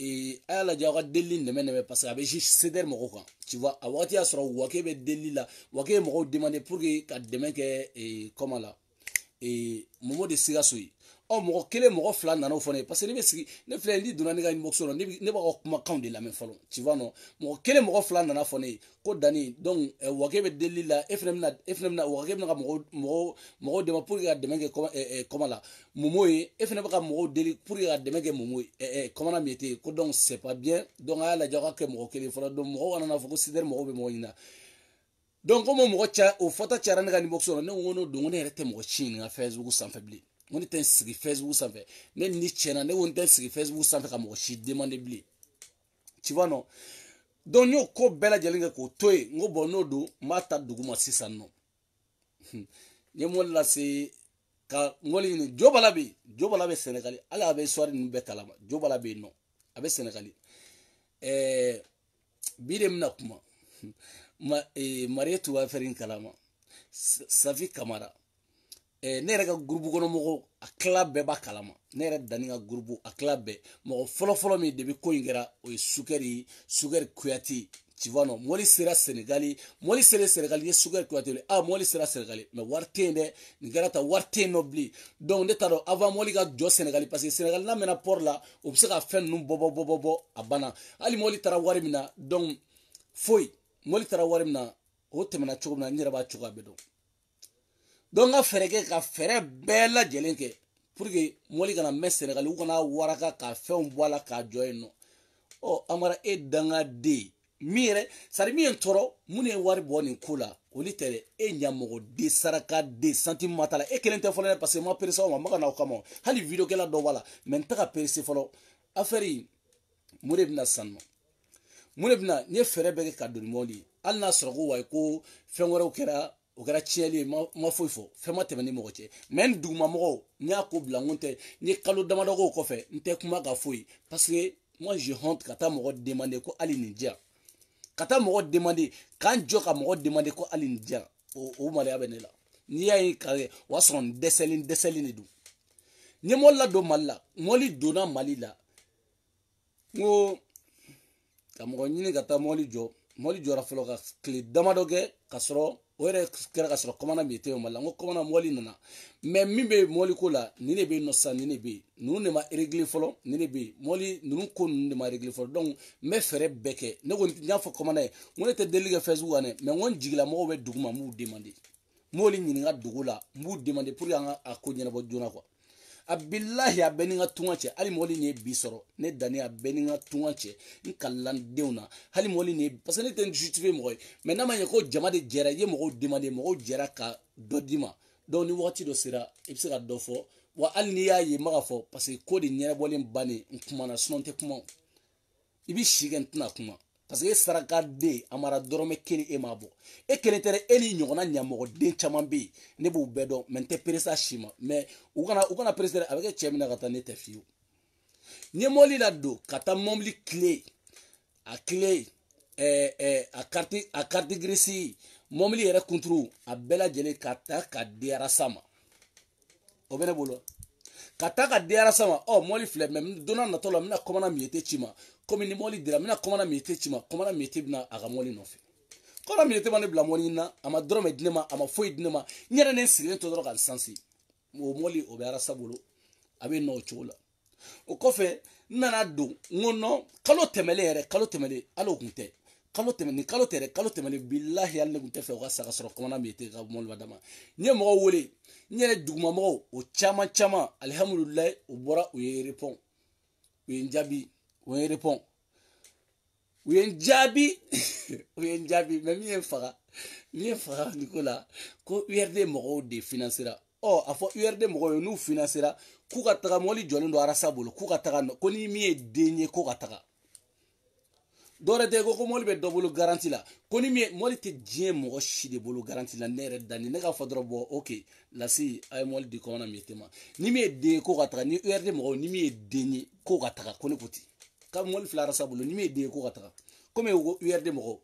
a y'a lajɛ aw ka delili nɛmɛ parce que a bɛ CDR mɔgɔw kan tu vois a waati y'a sɔrɔ Wake bɛ delili la Wake ye mɔgɔw demander pour que ka dɛmɛ kɛ comment la Momo de Sikaso ye mɔgɔ kelen mɔgɔ fila nana o fɔ ne parce que ne bɛ sigi ne filɛ ni donna ne ka inbox la ne b'a ka kumakanw de lamɛn fɔlɔ tu vois non mɔgɔ kelen mɔgɔ fila nana fɔ ne ye ko Dani donc Wake bɛ delili la e fana bɛna Wake bɛna ka mɔgɔw dɛmɛ pour que ka dɛmɛ kɛ comment la Momo ye e fana bɛ ka mɔgɔw deli pour que ka dɛmɛ kɛ Momo ye comment la miete ko donc c'est pas bien donc a y'a lajɛ aw ka kɛ mɔgɔ kelen fɔlɔ donc mɔgɔw kana fɔ ko CDR mɔgɔw bɛ mɔgɔ ɲini donc comme mɔgɔ ca o fɔta cayara ne ka inbox la ne ko n'o don ne yɛrɛ tɛ mɔgɔ si ɲininka Facebook sanfɛ bilen n ko ne tɛ n sigi Facebook sanfɛ ne ni tiɲɛna ne ko n tɛ n sigi Facebook sanfɛ ka mɔgɔ si demander bilen tu vois non donc n y'o ko bɛɛ lajɛlen kɛ k'o to yen n ko bon n'o don n b'a ta dugu ma sisan nɔ n ye mɔbili lase ka mɔbili ɲini Jo Bala bɛ yen Jo Bala bɛ Senegali hali a bɛ histoire ninnu bɛɛ kalama Jo Bala bɛ yen nɔ a bɛ Senegali bi de bɛna kuma Marietou affaire in kalama Safi Kamara ne yɛrɛ ka groupe kɔnɔ mɔgɔw a tila bɛɛ b'a kalama ne yɛrɛ Dani ka groupe a tila bɛɛ mɔgɔ fɔlɔfɔlɔ min depuis ko in kɛra o ye Sukɛri Kuyate tu vois non mɔbili sera Senegali mɔbili sera Senegali ye Sukɛri Kuyate wele mɔbili sera Senegali mais wari tɛ yen dɛ nin kɛra tan wari tɛ yen nɔ bilen donc ne t'a dɔn avant mɔbili ka jɔ Senegali parce que Senegali n'a mɛnna port la o bɛ se ka fɛn ninnu bɔ a banna hali mɔbili taara wari min na donc foyi mɔbili taara wari min na o tɛmɛna cogo min na n yɛrɛ b'a cogoya bɛɛ dɔn donc ka fɛɛrɛ kɛ ka fɛɛrɛ bɛɛ lajɛlen kɛ pour que mɔbili kana mɛn Senegali u kana waraka ka fɛnw bɔ a la k'a jɔ yen nɔ Amara e dangaden min yɛrɛ sari min ye n tɔɔrɔ mun ye wari bɔ nin ko la olu tɛ dɛ e ɲamɔgɔden sarakaden centime ma t'a la e kelen tɛ fɔlɔ dɛ parce que n ma perese aw ma n bɛ ka n'aw kama hali video kɛla dɔ b'a la mais n tɛ ka perese fɔlɔ affaire in mun de bɛna sisan nɔ mun de bɛna n ye fɛɛrɛ bɛɛ kɛ ka don ni mɔbili ye hali n'a sɔrɔ ko wayi ko fɛn wɛrɛw kɛra o kɛra tiɲɛli ye ma foyi fɔ fɛn ma tɛmɛ ni mɔgɔ cɛ mais n dugumamɔgɔw n y'a ko bila n ko n tɛ n ye kalo damadɔ k'o kɔfɛ n tɛ kuma ka foyi parce que moi je honte ka taa mɔgɔ demander ko hali nin diyan ka taa mɔgɔ demander k'an jɔ ka mɔgɔ demander ko hali nin diyan o maloya bɛ ne la n'i y'a ye ka kɛ o y'a sɔrɔ n dɛsɛlen de don n ye mɔbili ladon Mali la mɔbili donna Mali la n ko ka mɔgɔ ɲini ka taa mɔbili jɔra fɔlɔ ka tile damadɔ kɛ ka sɔrɔ o yɛrɛ kɛra ka sɔrɔ commandant min tɛ yen Mali la n ko commandant mɔbili nana mais min bɛ mɔbili ko la nin de bɛ yen nɔ sisan nin de bɛ yen ninnu de ma régler fɔlɔ nin de bɛ yen mɔbili ninnu ko ninnu de ma régler fɔlɔ donc n bɛ fɛɛrɛ bɛɛ kɛ ne ko n y'a fɔ commandant ye n ko ne tɛ delili kɛ Facebook kan dɛ mais n ko n jigilamɔgɔw bɛ dugu ma n b'u demander n b'olu ɲininka dugu la n b'u demander pour que an ka a ko ɲɛnabɔ joona quoi a billahi a bɛɛ ni n ka tunga cɛ hali mɔbili nin ye bi sɔrɔ ne Dani a bɛɛ ni n ka tunga cɛ n kalandenw na hali mɔbili nin ye parce que ne tɛ n justifier mɔgɔ ye mais n'a ma ɲɛ ko jama de jɛra i ye mɔgɔw demander mɔgɔw jɛra ka dɔ d'i ma donc ni wagati dɔ sera i bɛ se ka dɔ fɔ wa hali n'i y'a ye n bɛ ka fɔ parce que ko de ɲɛnabɔlen bannen n kumana sinon n tɛ kuma i bɛ si kɛ n tɛna kuma parce que e sarakaden a mara dɔrɔmɛ kelen e m'a bɔ e kelen tɛ dɛ e ni ɲɔgɔnna ɲamɔgɔden caman bɛ yen ne b'u bɛɛ dɔn mais n tɛ perese a si ma mais u kana perese dɛ a bɛ kɛ cɛ min na ka taa ne tɛ fiyewu n ye mɔbili ladon ka taa mɔbili clé a carte grise mɔbili yɛrɛ kunturu a bɛɛ lajɛlen ka taa ka di arasa ma o bɛ ne bolo ka taa ka di arasa ma mɔbili filɛ mais donna natɔ la n bɛna commandant Miete ci ma komi ni mɔbili dira n bɛna commandant Miete ci ma commandant Miete bɛna a ka mɔbili nɔfɛ commandant Miete ma ne bila mɔbili na a ma dɔrɔmɛ di ne ma a ma foyi di ne ma n yɛrɛ ne sigilen to dɔrɔn ka n sansi o mɔbili o bɛ arasa bolo a bɛ nɔ o cogo la o kɔfɛ n nana don n ko nɔ kalo tɛmɛlen hali o kun tɛ kalo tɛmɛlen billahi hali ne kun tɛ fɛ o ka sa ka sɔrɔ commandant Miete ka mɔbili ma d'a ma n ye mɔgɔw wele n yɛrɛ dugumamɔgɔw o caman alihamudulilayi u bɔra u ye répond u ye n jaabi mais min ye n faga nin ko la ko URD mɔgɔw de financera a fɔ URD mɔgɔw ye n'u financera k'u ka taga mɔbili jɔlen don arasa bolo k'u ka taga ko ni min ye den ye ko ka taga dore de ko moli be double garantie la ko ni moli te dien mo shi de bolo garantie la nere dani ne ka fodro bo OK la si ay moli di ko na mietema ni me de ko gata ni URD mo ni me de ni ko gata ko ni kuti ka moli flara sabulo ni me de ko gata ko me URD mo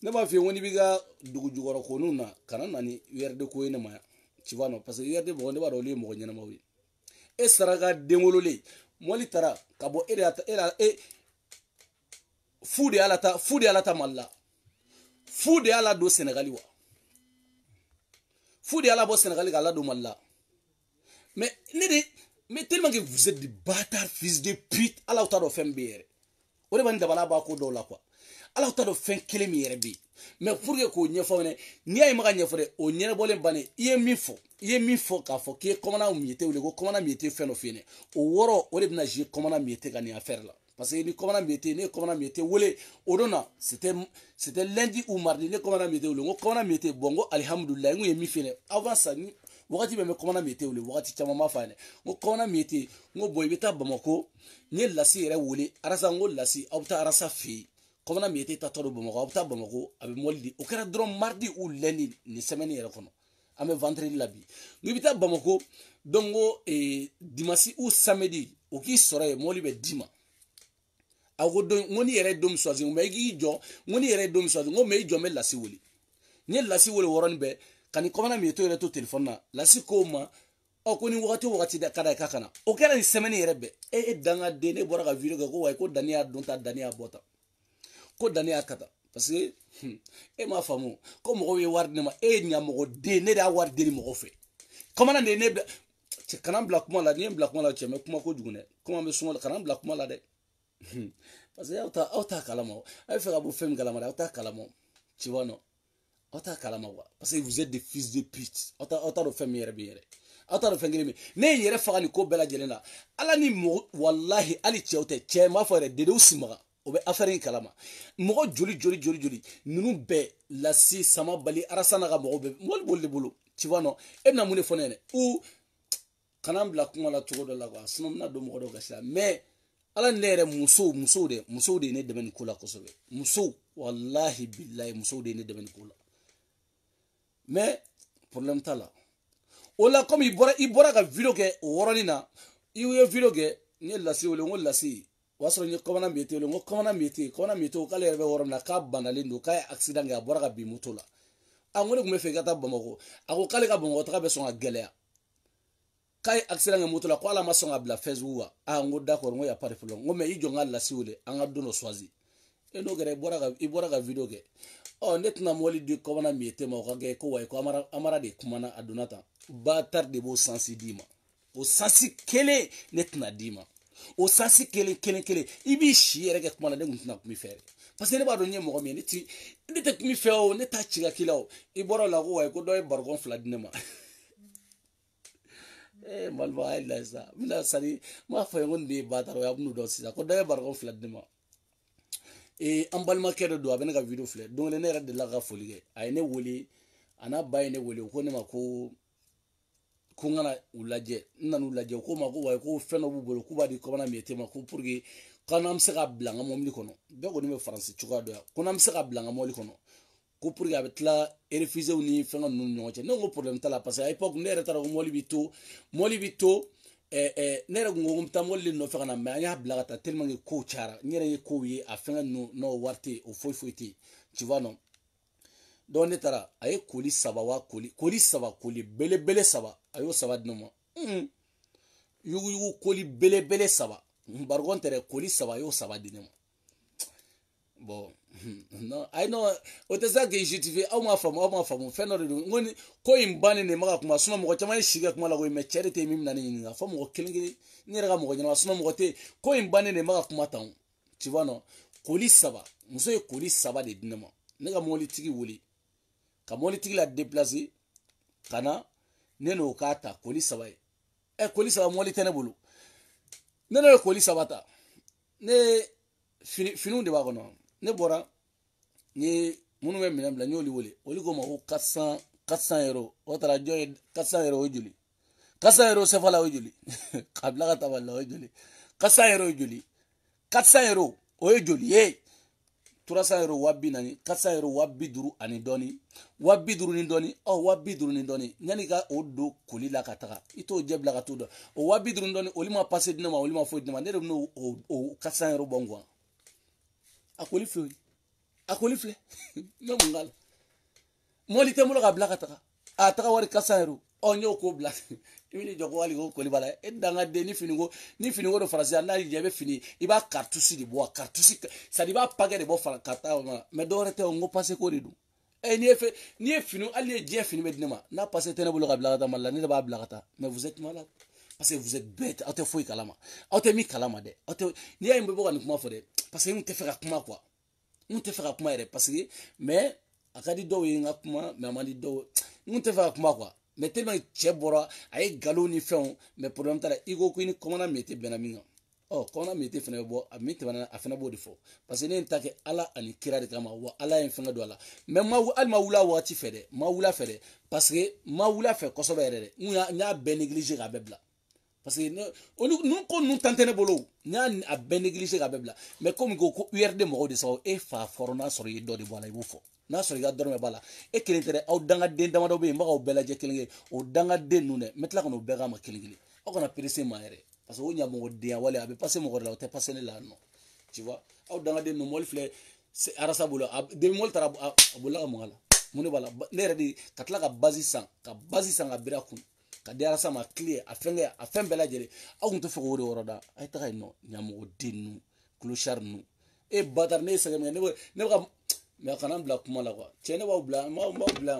ne ba fi woni biga dugu jugoro ko nuna kana nani URD ko ina ma tu vois non parce que URD mo ne ba do le mo nyana ma wi e saraga dengolole moli tara kabo era Fou de alata malla. Fou de ala do Sénégali wa. Fou de ala bo Sénégali ala do malla. Mais tellement que vous êtes des bâtards, fils de pute, ala uta do fembere. Ore bani dabala ba ko do la quoi. Ala uta do fen kele mi yere bi. Mais pour que ko nyefo ne, ni ay maga nyefo de o nyene bolen bane, iye mi fo ka fo ki komana miete ou le ko komana miete fen o fine. O woro ore bina ji komana miete ga ni affaire là. Parce que ni commandant miete wole odona c'était lundi ou mardi ni commandant miete wole ngo commandant miete bongo alhamdulillah ngo yemi fene avant ça ni wakati be me commandant miete wole wakati chama ma fane ngo commandant miete ngo boy beta bamako ni lasi re wole arasa ngo lasi auta arasa fi commandant miete ta todo bamako auta bamako abe moldi o kera dron mardi ou lundi ni semaine yere kono ame vendredi labi ngo beta bamako dongo dimanche ou samedi o ki sore moli be dima ago don ngoni yere dom soazi ngome gi jo ngoni yere dom soazi ngome jo me lasi woli ni lasi woli woron be kani komana mi to yere to telephone na lasi ko ma o ko ni wakati da kada kakana o kera ni semaine yere be danga de ne bora ga video ko way ko dania donta dania bota ko dania kata parce que ma famu ko mo we war ne ma nya mo de ne da war de ni mo fe komana de ne ci kanam black mo la ni black mo la ci me kuma ko jugune kuma me sumo kanam black mo la de parce que auta kalamo ay fait abo femme kalama auta kalamo tu vois non auta kalamo parce que vous êtes des fils de pute auta do femme yere biere auta do fengere ne yere fagani ko bela jelena ala ni mo wallahi ali chewte che ma fere de do simaga o be affaire kalama mo joli nunu be la si sama bali arasana ga mo be mol bolle bolo tu vois non e na mune fonene ou kanam bla kuma la togo do la ga sino na do mo do gasha mais ala nere muso de ne deben kula kosobe muso wallahi billahi muso de ne deben kula mais problème tala ola comme ibora ka video ke woroni na iwe video ke ni lasi wole ngol lasi wasro ni komana mete wole ngol komana mete o kale rebe worona ka banalindo ka accident ga bora ka bi motola angole gume fe gata bamako ako kale ka bongo ta ka be so gelea kay accident moto la ko ala ma songa bla Facebook ngo d'accord ngo ya pas de problème ngo me ijo ngala siwole anga dono choisi e no gere bora ga video ke o netna moli di ko na miete ma ko ge ko way ko amara de kumana adunata ba tar de bo sensi dima o sensi kele netna dima o sensi kele ibi shiere ke kumana de ngutna mi fere parce que ne ba do nyemo ko mi ne ti ne te mi feo ne ta chiga kilao i bora la ko way ko do e bargon fladinema malba ay la sa mina sari ma fa ngon be bataro ya bnu do sisa ko daye bargo flat dima an balma kedo do abena ga video flat donc le ne rade la ga folige ay ne woli ana bay ne woli ko ne ma ko ngana ulaje nanu ulaje ko ma ko way ko feno bu bolo ku ba di ko na miete ma ko pour que kanam se ga blanga mom li kono be ko ni me français chuka do ko nam se ga blanga mo li kono ko pour ga betla refuser ni fenga nun ñoche no problème tala parce que à époque nere tara moli bito nere ngom ta moli no fenga na ma ya blagata tellement que ko chara nere ko yi a fenga no warte o foiti tu vois non don ne tara ay koli saba bele saba ayo saba dino yugu koli bele saba bargon tere koli saba yo saba dino bon non I know o te sa ke justifie au ma famu feno de ngoni ko imbane ne maka kuma suma mo chama shiga kuma la ko me charity mi nani nga famu ko kelingi ni raga mo nyama suma mo te ko imbane ne maka kuma tan tu vois non koli saba muso koli saba de dinama ne ga moli tigi wuli ka moli tigi la déplacer kana ne no kata koli saba koli saba moli tene bulu ne no koli saba ta ne finu de ba ko no ne bora ni munu me minam la nyoli wole oli ko ma ko 400 euro o tara joy 400 euro ojuli 400 euro se fala ojuli kabla ka taballa ojuli 400 euro ojuli 400 euro ojuli 300 wabi nani 400 wabi duru ani doni wabi duru ni doni wabi duru ni doni nyani ka odo kolila kataka ito jebla ka todo o wabi duru ni doni olima passer dinama olima fo dinama ne no o 400 bongwa akoli fle no mungal moli te mulo ka bla kataka ataka wari 400 onyo ko bla ibini jogo wali ko kolibala danga de ni fini go do farasi na jebe fini iba cartouche di bois cartouche ça di ba paquet de bo fala kata mais dorete on go passer ko ridu ni e fini ali je fini medinema na passer tene bolo ka bla kata malla ni ba bla kata mais vous êtes malade parce que vous êtes bête auto foi kalama auto mi kalama de auto ni ay mbo ko ni kuma fo de parce que on te faire kuma quoi on te faire kuma ere parce que mais akadi do yi ngakuma mais amandi do on te faire kuma quoi mais tellement cɛ bɔra a ye galon ni fɛnw mais problème t'a la i ko ni commandant métier bɛnna min kan commandant métier fɛnɛ bɛ bɔ a min tɛmɛna a fɛnɛ b'o de fɔ parce que ne ye n ta kɛ ala ani kira de kama wa ala ye n fɛngɛ don a la mais hali ma wula waati fɛ dɛ ma wula fɛ dɛ parce que ma wula fɛ kosɛbɛ yɛrɛ dɛ n y'a bɛɛ négliger k'a bɛɛ bila parce que nun ko nun tan tɛ ne bolo n y'a bɛɛ négliger k'a bɛɛ bila mais comme ko URD mɔgɔw de sababu e fa fɔrɔ n'a sɔrɔ i ye dɔ de bɔ a la i b'o fɔ n'a sɔrɔ i ka dɔrɔmɛ b'a la e kelen tɛ dɛ aw dangaden damadɔ bɛ yen n b'a k'aw bɛɛ lajɛ kelen kelen o dangaden ninnu dɛ n bɛ tila ka n'o bɛɛ k'a ma kelen kelen aw kana perese maa yɛrɛ parce que o ɲamɔgɔdenya wale a bɛ pase mɔgɔ de la o tɛ pase ne la nɔ tu vois aw dangaden ninnu mɔli filɛ arasa bolo depi mɔli taara a bolila ka mɔgɔ la mun de b'a la ne yɛrɛ de ka tila ka basi san ka biri a kun ka di arasa ma kile a fɛn bɛɛ lajɛlen aw tun tɛ fɛ k'o de wɔrɔ da a ye taga yen nɔ ɲamɔgɔden ninnu clochard ninnu e batard ne ye sɛgɛn min kɛ ne bɛ ka mais kana bila kuma la quoi cɛ ne b'aw bila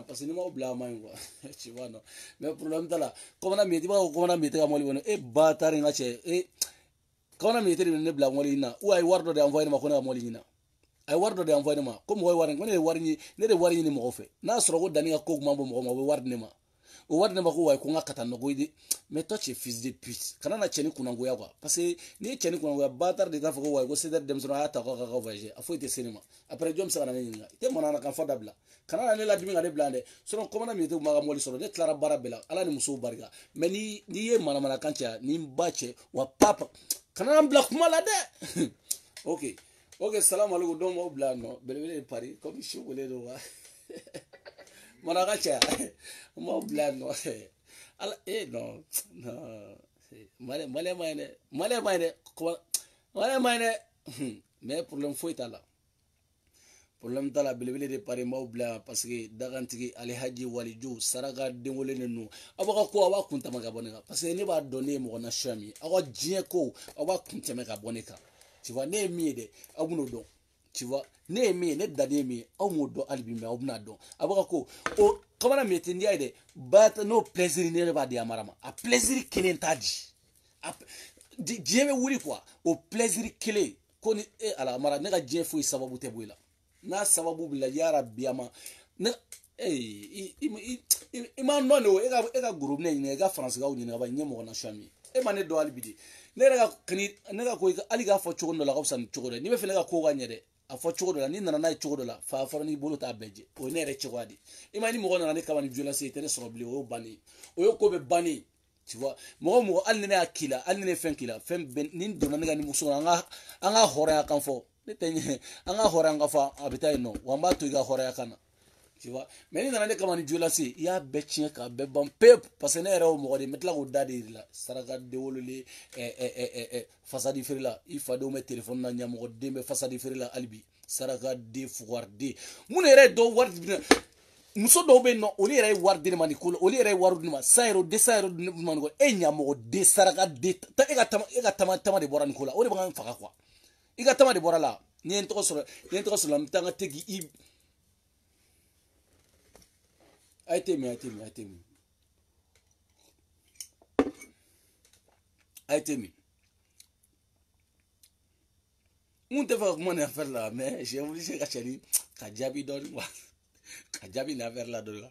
parce que ni m'aw bila a man ɲi quoi tu vois non mais problème t'a la commandant métier b'a fɔ commandant métier ka mɔbili kɔnɔ e batard n ka cɛ commandant métier de bɛ ne bila mɔbili in na ou a ye wari dɔ de envoyer ne ma ko ne ka mɔbili ɲina a ye wari dɔ de envoyer ne ma ko mɔgɔ ye wari ko ne de wari ɲini mɔgɔ fɛ n'a sɔrɔ ko danni ka ko kuma bɔ mɔgɔ ma o bɛ wari di ne ma o wari ne ma ko wayi ko n ka taa nɔgɔ ye mais toi tu es fils de pute kana na cɛ ni kunangoya quoi parce que n'i ye cɛ ni kunangoya batard de t'a fɔ ko wayi ko CDR denmisɛnninw a y'a ta k'aw ka voyager a foyi tɛ se ne ma après jɔn bɛ se ka na ne ɲininka i tɛ manamana kan fɔ dabila kana na ne ladimi ka ne bila yan dɛ sinon commandant min tɛ kun b'a ka mɔbili sɔrɔ ne tilara baara bɛɛ la ala ni musow barika mais n'i ye manamana kan cɛ ni n ba cɛ wa papa kana na n bila kuma la dɛ ok salamu alaikum donc m'aw bila yan nɔ belebele de Paris comme si wele don wa mana ka caya n b'aw bila yan nɔ ala non malien ma ye dɛ mais problème foyi t'a la belebele de Paris n b'aw bila yan parce que dagantigi Alihaji Waliju saraka denwolo ninnu aw b'a ka ko aw b'a kun tɛmɛ ka bɔ ne kan parce que ne b'a dɔn ne ye mɔgɔ nasiya min ye aw ka diɲɛ ko aw b'a kun tɛmɛ ka bɔ ne kan tu vois ne ye min ye dɛ aw bɛn'o dɔn tu vois ne ye min ye ne dalen ye min ye aw m'o dɔn hali bi mais aw bɛna dɔn aw b'a ka ko o commandant métier n'i y'a ye dɛ n'o plaisir ne b'a di a mara ma a plaisir kelen t'a di diɲɛ bɛ wuli quoi o plaisir kelen ko ni ala mara ne ka diɲɛ foyi sababu tɛ bɔ i la n'a sababu b'i la yarabi a ma ne i ma nɔ de o e ka groupe ne ɲininka i ka faransikanw ɲininka ba ɲɛ mɔgɔ nasiya min ye e ma ne dɔn hali bi de ne yɛrɛ ka ko hali k'a fɔ cogo dɔ la ka fisa ni cogo dɔ ye n'i bɛ fɛ ne ka ko ka ɲɛ dɛ a fɔ cogo dɔ la n'i nana n'a ye cogo dɔ la fa fɔra n'i bolo t'a bɛɛ jɛ o ye ne yɛrɛ cogoya de i ma ni mɔgɔ nana ne kama ni violence ye tɛ ne sɔrɔ bilen o y'o bannen o ye ko bɛ bannen tu vois mɔgɔ hali ni ne y'a k'i la hali ni ne ye fɛn k'i la fɛn bɛɛ ni donna ne ka nimoro kɔnɔ an ka hɔrɔnya kan fɔ ne tɛ ɲɛ an ka hɔrɔnya kan fɔ a bɛ taa yen nɔ wa n b'a to i ka hɔrɔnya kan na tu vois mais ni nana ne kama ni violence i y'a bɛɛ tiɲɛ k'a bɛɛ ban pewu parce que ne yɛrɛ y'o mɔgɔ de ye n bɛ tila k'o da de yir'i la saraka denwololen fasadi feere la i fadenw bɛ téléphone na ɲamɔgɔden bɛ fasadi feere la hali bi saraka den fugariden mun yɛrɛ ye dɔw wari di muso dɔw bɛ yen nɔ olu yɛrɛ ye wari di ne ma nin ko la olu yɛrɛ ye wari di ne ma 100 €, 200 € di ne ma nin ko la e ɲamɔgɔden saraka den e ka tama de bɔra nin ko la o de b'an ka faga quoi i ka tama de bɔra la ni ye n tɔgɔ sɔrɔ n bɛ taa n ka tegi i a ye te min n tɛ fɛ ka kuma nin affaire la mais j'ai obligé ka cɛni ka jaabi dɔɔni quoi ka jaabi nin affaire la dɔɔni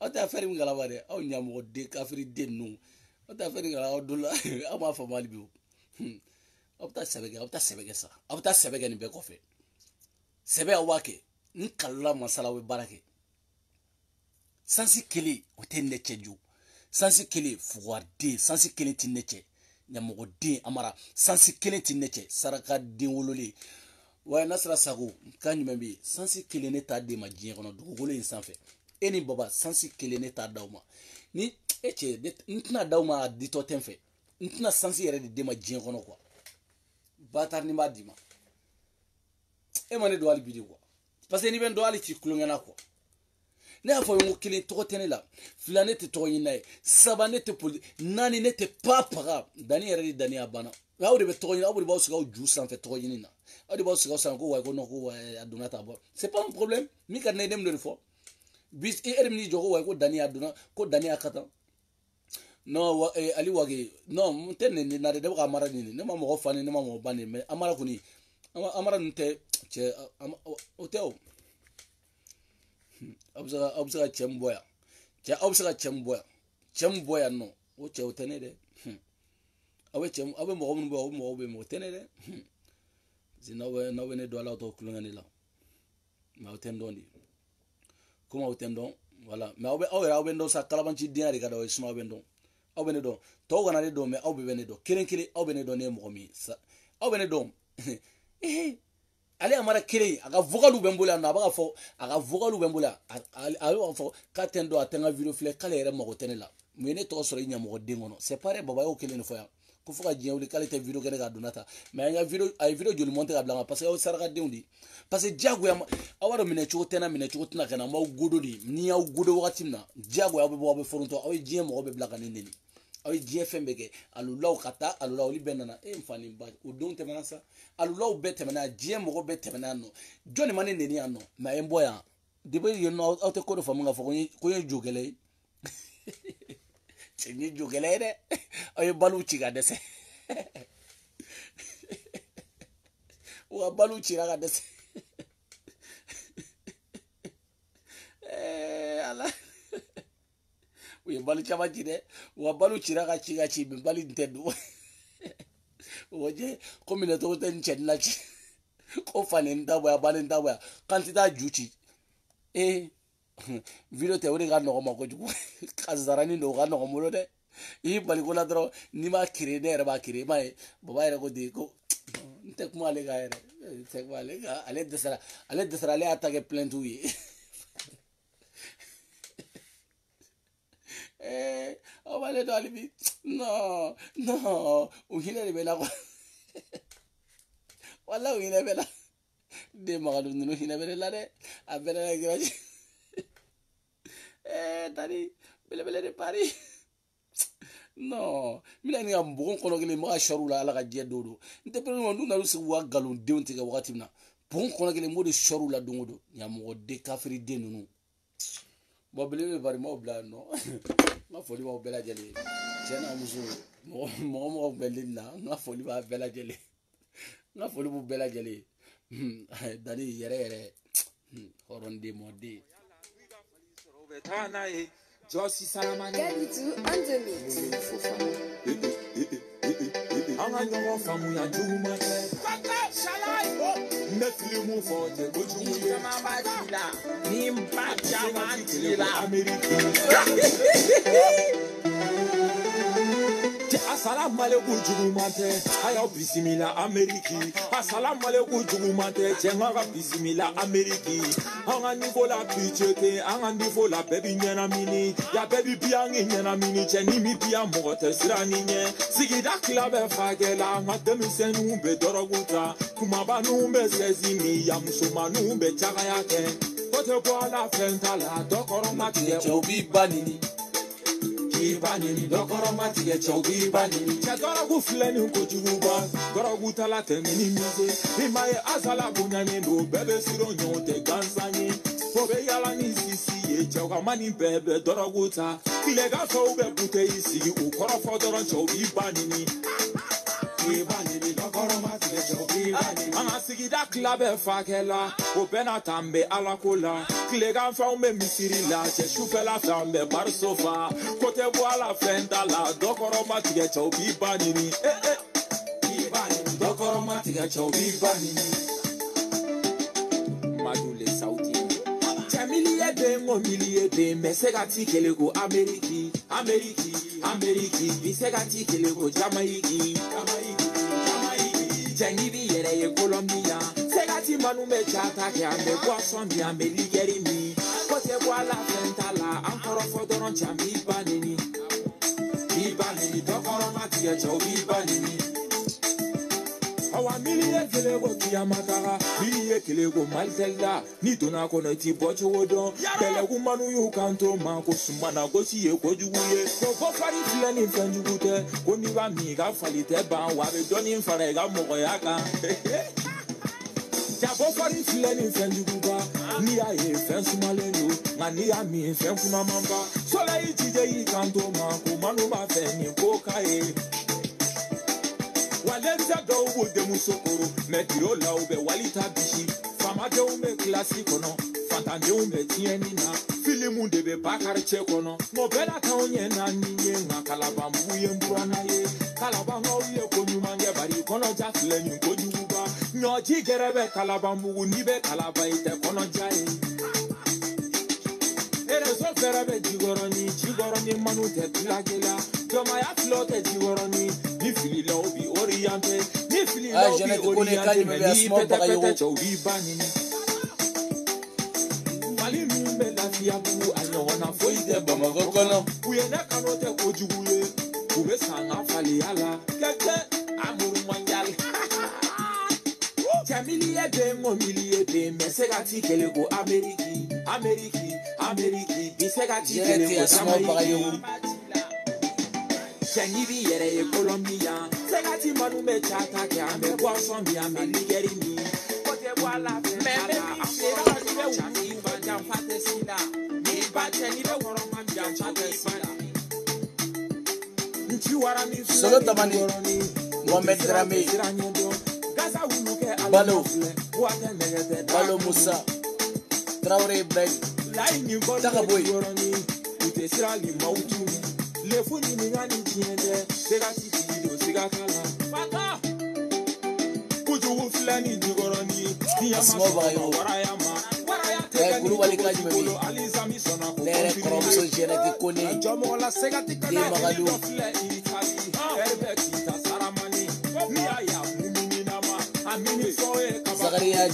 aw tɛ affaire min kalama dɛ aw ɲamɔgɔden kafiriden ninnu aw tɛ affaire kalama aw dɔ la aw m'a faamu hali bi o aw bɛ taa sɛbɛ kɛ sa aw bɛ taa sɛbɛ kɛ nin bɛɛ kɔfɛ sɛbɛ aw b'a kɛ n kalila masala aw bɛ baara kɛ sansi kelen o tɛ ne cɛ jo sansi kelen fugariden sansi kelen tɛ ne cɛ ɲamɔgɔ den amara sansi kelen ti ne cɛ saraka den wololen wa Nasira Sago kan jumɛn bɛ yen sansi kelen ne t'a den ma diɲɛ kɔnɔ dugukolo in sanfɛ e ni baba sansi kelen ne t'a d'aw ma ni e cɛ n tɛna d'aw ma a ditɔ tɛ n fɛ n tɛna sansi yɛrɛ de den ma diɲɛ kɔnɔ quoi bâtard ni b'a d'i ma e ma ne don hali bi de quoi parce que n'i bɛ n dɔn hali t'i kulonkɛ na quoi ne y'a fɔ n ko kelen tɔgɔ tɛ ne la fila ne tɛ tɔgɔ ɲini n'a ye saba ne tɛ poli naani ne tɛ paga dani yɛrɛ de dani a banna aw de bɛ tɔgɔ ɲini aw de b'aw sigi aw ju sanfɛ tɔgɔ ɲini na aw de b'aw sigi aw sanfɛ ko wayi ko non ko a donna ta bɔ c'est pas un problème min ka di ne ye ne bɛ n'o de fɔ bi e yɛrɛ min jɔ ko wayi ko dani a donna ko dani a ka tan non Ali Wage non n tɛ nin na de ne bɛ ka Amara ɲini ne ma mɔgɔ fa ni ne ma mɔgɔ ba ni mais Amara kɔni Amara ninnu tɛ cɛ o tɛ o aw bɛ se ka cɛ min bɔ yan cɛ aw bɛ se ka cɛ min bɔ yan nɔ o cɛ o tɛ ne dɛ aw bɛ mɔgɔ minnu bɔ o mɔgɔw bɛ yen o tɛ ne dɛ parce que n'aw bɛ ne dɔn ala aw t'aw kulonkɛ ne la mais aw tɛ n dɔn de komi aw tɛ n dɔn voilà mais aw yɛrɛ aw bɛ n dɔn sa kalabanci denya de ka d'aw ye sinon aw bɛ n dɔn aw bɛ ne dɔn tɔw kana ne dɔn mais aw bɛɛ bɛ ne dɔn kelen kelen aw bɛ ne dɔn ne ye mɔgɔ min ye aw bɛ ne dɔn ale Amara kelen a ka vocalu bɛ n bolo yan nɔ a b'a ka fɔ a ka vocalu bɛ n bolo yan a b'a fɔ k'a tɛ n dɔn a tɛ n ka video filɛ k'ale yɛrɛ mago tɛ ne la mun ye ne tɔgɔ sɔrɔ i ɲɛmɔgɔ den kɔnɔ c'est pareil baba y'o kelen de fɔ yan ko fo ka diɲɛ wuli k'ale tɛ video kɛ ne ka donna ta mais a ye video joli monter ka bila n kan parce que aw ye sarakadenw de parce que diyagoya aw b'a dɔn minɛ cogo tɛ n na minɛ cogo tɛna ka na n b'aw godo de ni y'aw godo wagati min na diyagoya aw bɛ bɔ aw bɛ forontɔ aw ye diɲɛ mɔgɔ bɛ bila ka ne neni aw ye diɲɛ fɛn bɛɛ kɛ alulaw ka taa alulaw olu bɛɛ nana e n fa nin ba o don tɛmɛna sa alulaw bɛɛ tɛmɛna diɲɛ mɔgɔ bɛɛ tɛmɛna yan nɔ jɔnni ma ne neni yan nɔ mais a ye n bɔ yan depuis yen nɔ aw tɛ ko dɔ faamu k'a fɔ ko n ye jogɛlɛ ye cɛ n ye jogɛlɛ ye dɛ aw ye baliw ci ka dɛsɛ u ka baliw cira ka dɛsɛ ala u ye balo caman ci dɛ u ka balo cira ka ci mais bali in tɛ don o jɛ ko minɛcogo tɛ n cɛ na ci ko fani n ta bɔ bali n ta bɔ k'an tɛ taa ju ci video tɛ o de ka nɔgɔ ma kojugu ka zarani don o ka nɔgɔ n bolo dɛ i y'i bali ko la dɔrɔn n'i m'a créer ne yɛrɛ b'a créer i m'a ye baba yɛrɛ ko de ko n tɛ kuma ale kan yɛrɛ n tɛ kuma ale kan ale dɛsɛra ale y'a ta kɛ plainte ye aw b'ale dɔn hali bi non u hinɛ de bɛ na quoi wala u hinɛ bɛ na den magalu ninnu hinɛ bɛ ne la dɛ a bɛɛ na giraji tani belebele de Paris non n bɛna nin ka npogo kɔnɔ kelen n bɛ ka sɔrɔ la ala ka diɲɛ don o don n tɛ pɛrɛn n'u nana u sigi u ka nkalondenw tigɛ wagati min na npogo kɔnɔ kelen n b'o de sɔrɔ la don o don ɲamɔgɔ den kafiri den ninnu bon belebele bari m'aw bila yan nɔ n ka foli b'aw bɛɛ lajɛlen cɛ n'a muso mɔgɔ bɛ nin na n ka foli b'a bɛɛ lajɛlen n ka foli b'u bɛɛ lajɛlen dani yɛrɛ hɔrɔnden mɔden Josi Salamani Galitu Anjali Anga nyongo famu ya juma Kaka shalai Netli mu fote gojumu ye Mabakila Nimbacha mantila Amerika Assalamu alaikum jugumante ayo bisimila Ameriki Assalamu alaikum jugumante chenga bisimila Ameriki anga niveau la pichete anga niveau la baby nyana mini ya baby biangi nyana mini cheni mi bia mogote sirani nye sigida klabe fagela ngademi senu be doroguta kumaba numbe sezimi ya musumanu be chaga yake kote kwa la fentala dokoro matie obi banini Banini dokoro matige chogi banini chagora gu fleni ko juguba gora gu tala temini mize imaye azala bunani ndo bebe siro nyote gansani fobe yala ni sisi ye choga mani bebe doroguta kilega so be bute isi u koro fodoro chogi banini banini dokoro matige chogi banini ana sigida klabe fakela o bena tambe alakola kilega fa me misiri la che shufela tambe barsofa kote la fenda la dokoro matige chobi banini banini dokoro matige chobi banini madule sauti Jamilie be ngo milie be mesegati kelego Ameriki bisegati kelego Jamaiki Jangibi yere ye Colombia segati manu me chata ke ambe boisson bi ambe ligeri mi kote boala fentala ankoro fodoron chambi banini dokoro mati ya chobi banini awa milie kelego kiyamata milie kelego maltella ni dona kono ti bocho wodo kelego manu yu kanto ma ko sumana ko si ye ko juguye ko bo fari flani fanjugute ko ni ba mi ga falite ba wa be doni fara ga mo ya ka jabo fari flani fanjuguba ni ya ye fansumalendo ngani ya mi fanfuna mamba sola ijije yi kanto ma ko manu ba fe ni ko kae Walenza do de musokoro metiro la ube walita bishi fama de ume classico no fanta de ume tieni na filimu de be bakar chekono no bela ta onye na ninye nga kalabambu ye mburana ye kalabanga ye ko nyumange bari kono jafle ni ko juba nyoji gerebe kalabambu ni be kalaba ite kono jaye ere so ferebe jigoroni manu te plagela Joma ya flote jigoroni ni fili la obi oriente ni fili la obi oriente ni pete chobi banini mali mbe la fiabu anyona foide bamago kono uyena kanote kojuguye ube sanga fali ala keke amuru manjal Jamilie be ngo milie be mesegati kelego Ameriki bisegati kelego Jamaiki Jangibi yere ye Colombia segati manu me chata ke ambe boisson bi ambe ligeri mi kote boala fentala ankoro fodoron chambi banjam patesila ni bache ni be woro manjam patesila nchi wara mi Solo tamani Mohamed Drame Balo Musa Traoré Ben Takaboy Utesirali mautumi Lefuni mingani tiende segati video segatala Fata Kuju flani jigoroni warayama Guru walikaji memi Nere koromso jeneti koni Jomola segati Di Magalou Zakaria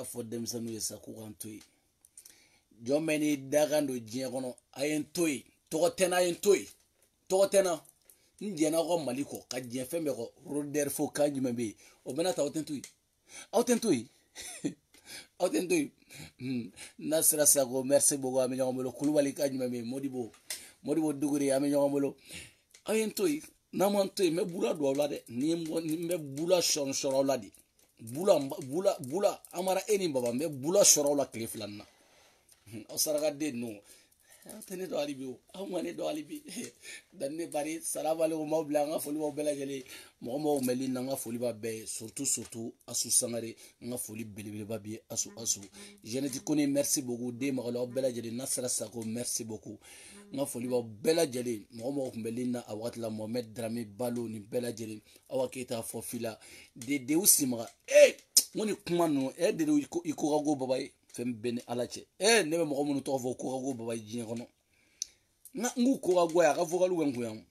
for them some years a country. Germany dagando Giacono, I entoi, Totena entoi, Totena, Indiana Maliko, Kajafemero, Roder for Kajimbe, Obenata Autentui, Nasra Sago, Mercy Bogo, Amiamolo, Kulwali Kajimbe, Modibo Duguri, Amiamolo, I entoi, Namantoi, Mebula Dolade, Nimbula Shon Shoroladi. Bula amara eni baba me bula shoro la kleflan na o saraga de no tane do alibi o amane do alibi danne bari salama le mo bla nga foli mo bela jeli mo meli na nga foli ba be surtout asu sangare nga foli belebele ba bi asu jeneti koni merci beaucoup de magalo bela jeli nasra sako merci beaucoup nga foli ba bela jeli mo meli na awat la Mohamed Drame Balo ni bela jeli awaketa fo fila de usimra ngoni kuma no de iko go baba fem ben alache ne be mo to fo ko go baba jin kono na ngu ko go ya ka fo ka lu ngu yam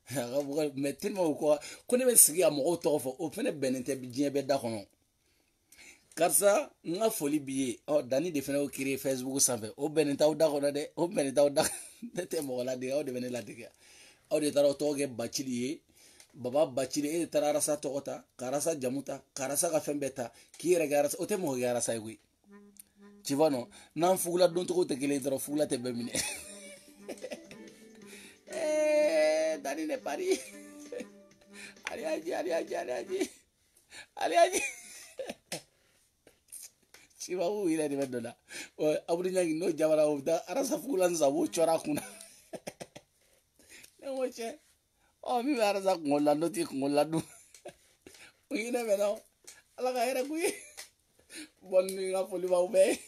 ha ga bo metin mo ko ne be sigi am o to fo o fene benente bi jin be da kono karsa nga foli biye o dani de fene o créer Facebook sanfe o benenta o da kono de o benenta o da te mo la de o de benela de o de taro to ge bachili baba bachili e tararasa tokota karasa jamuta karasa ka fembeta kire garasa o te mo garasa igui chivano nan fugula don to te kele dro fugula te bemine dani ne pari aliaji chivawu ila ni medola o aburi nyangi no jabara o da arasa fugula nzawo chora kuna ne moche oh mi arasa ngola no ti ngola du ngine meno ala ka era kui bon ni nga foli ba ube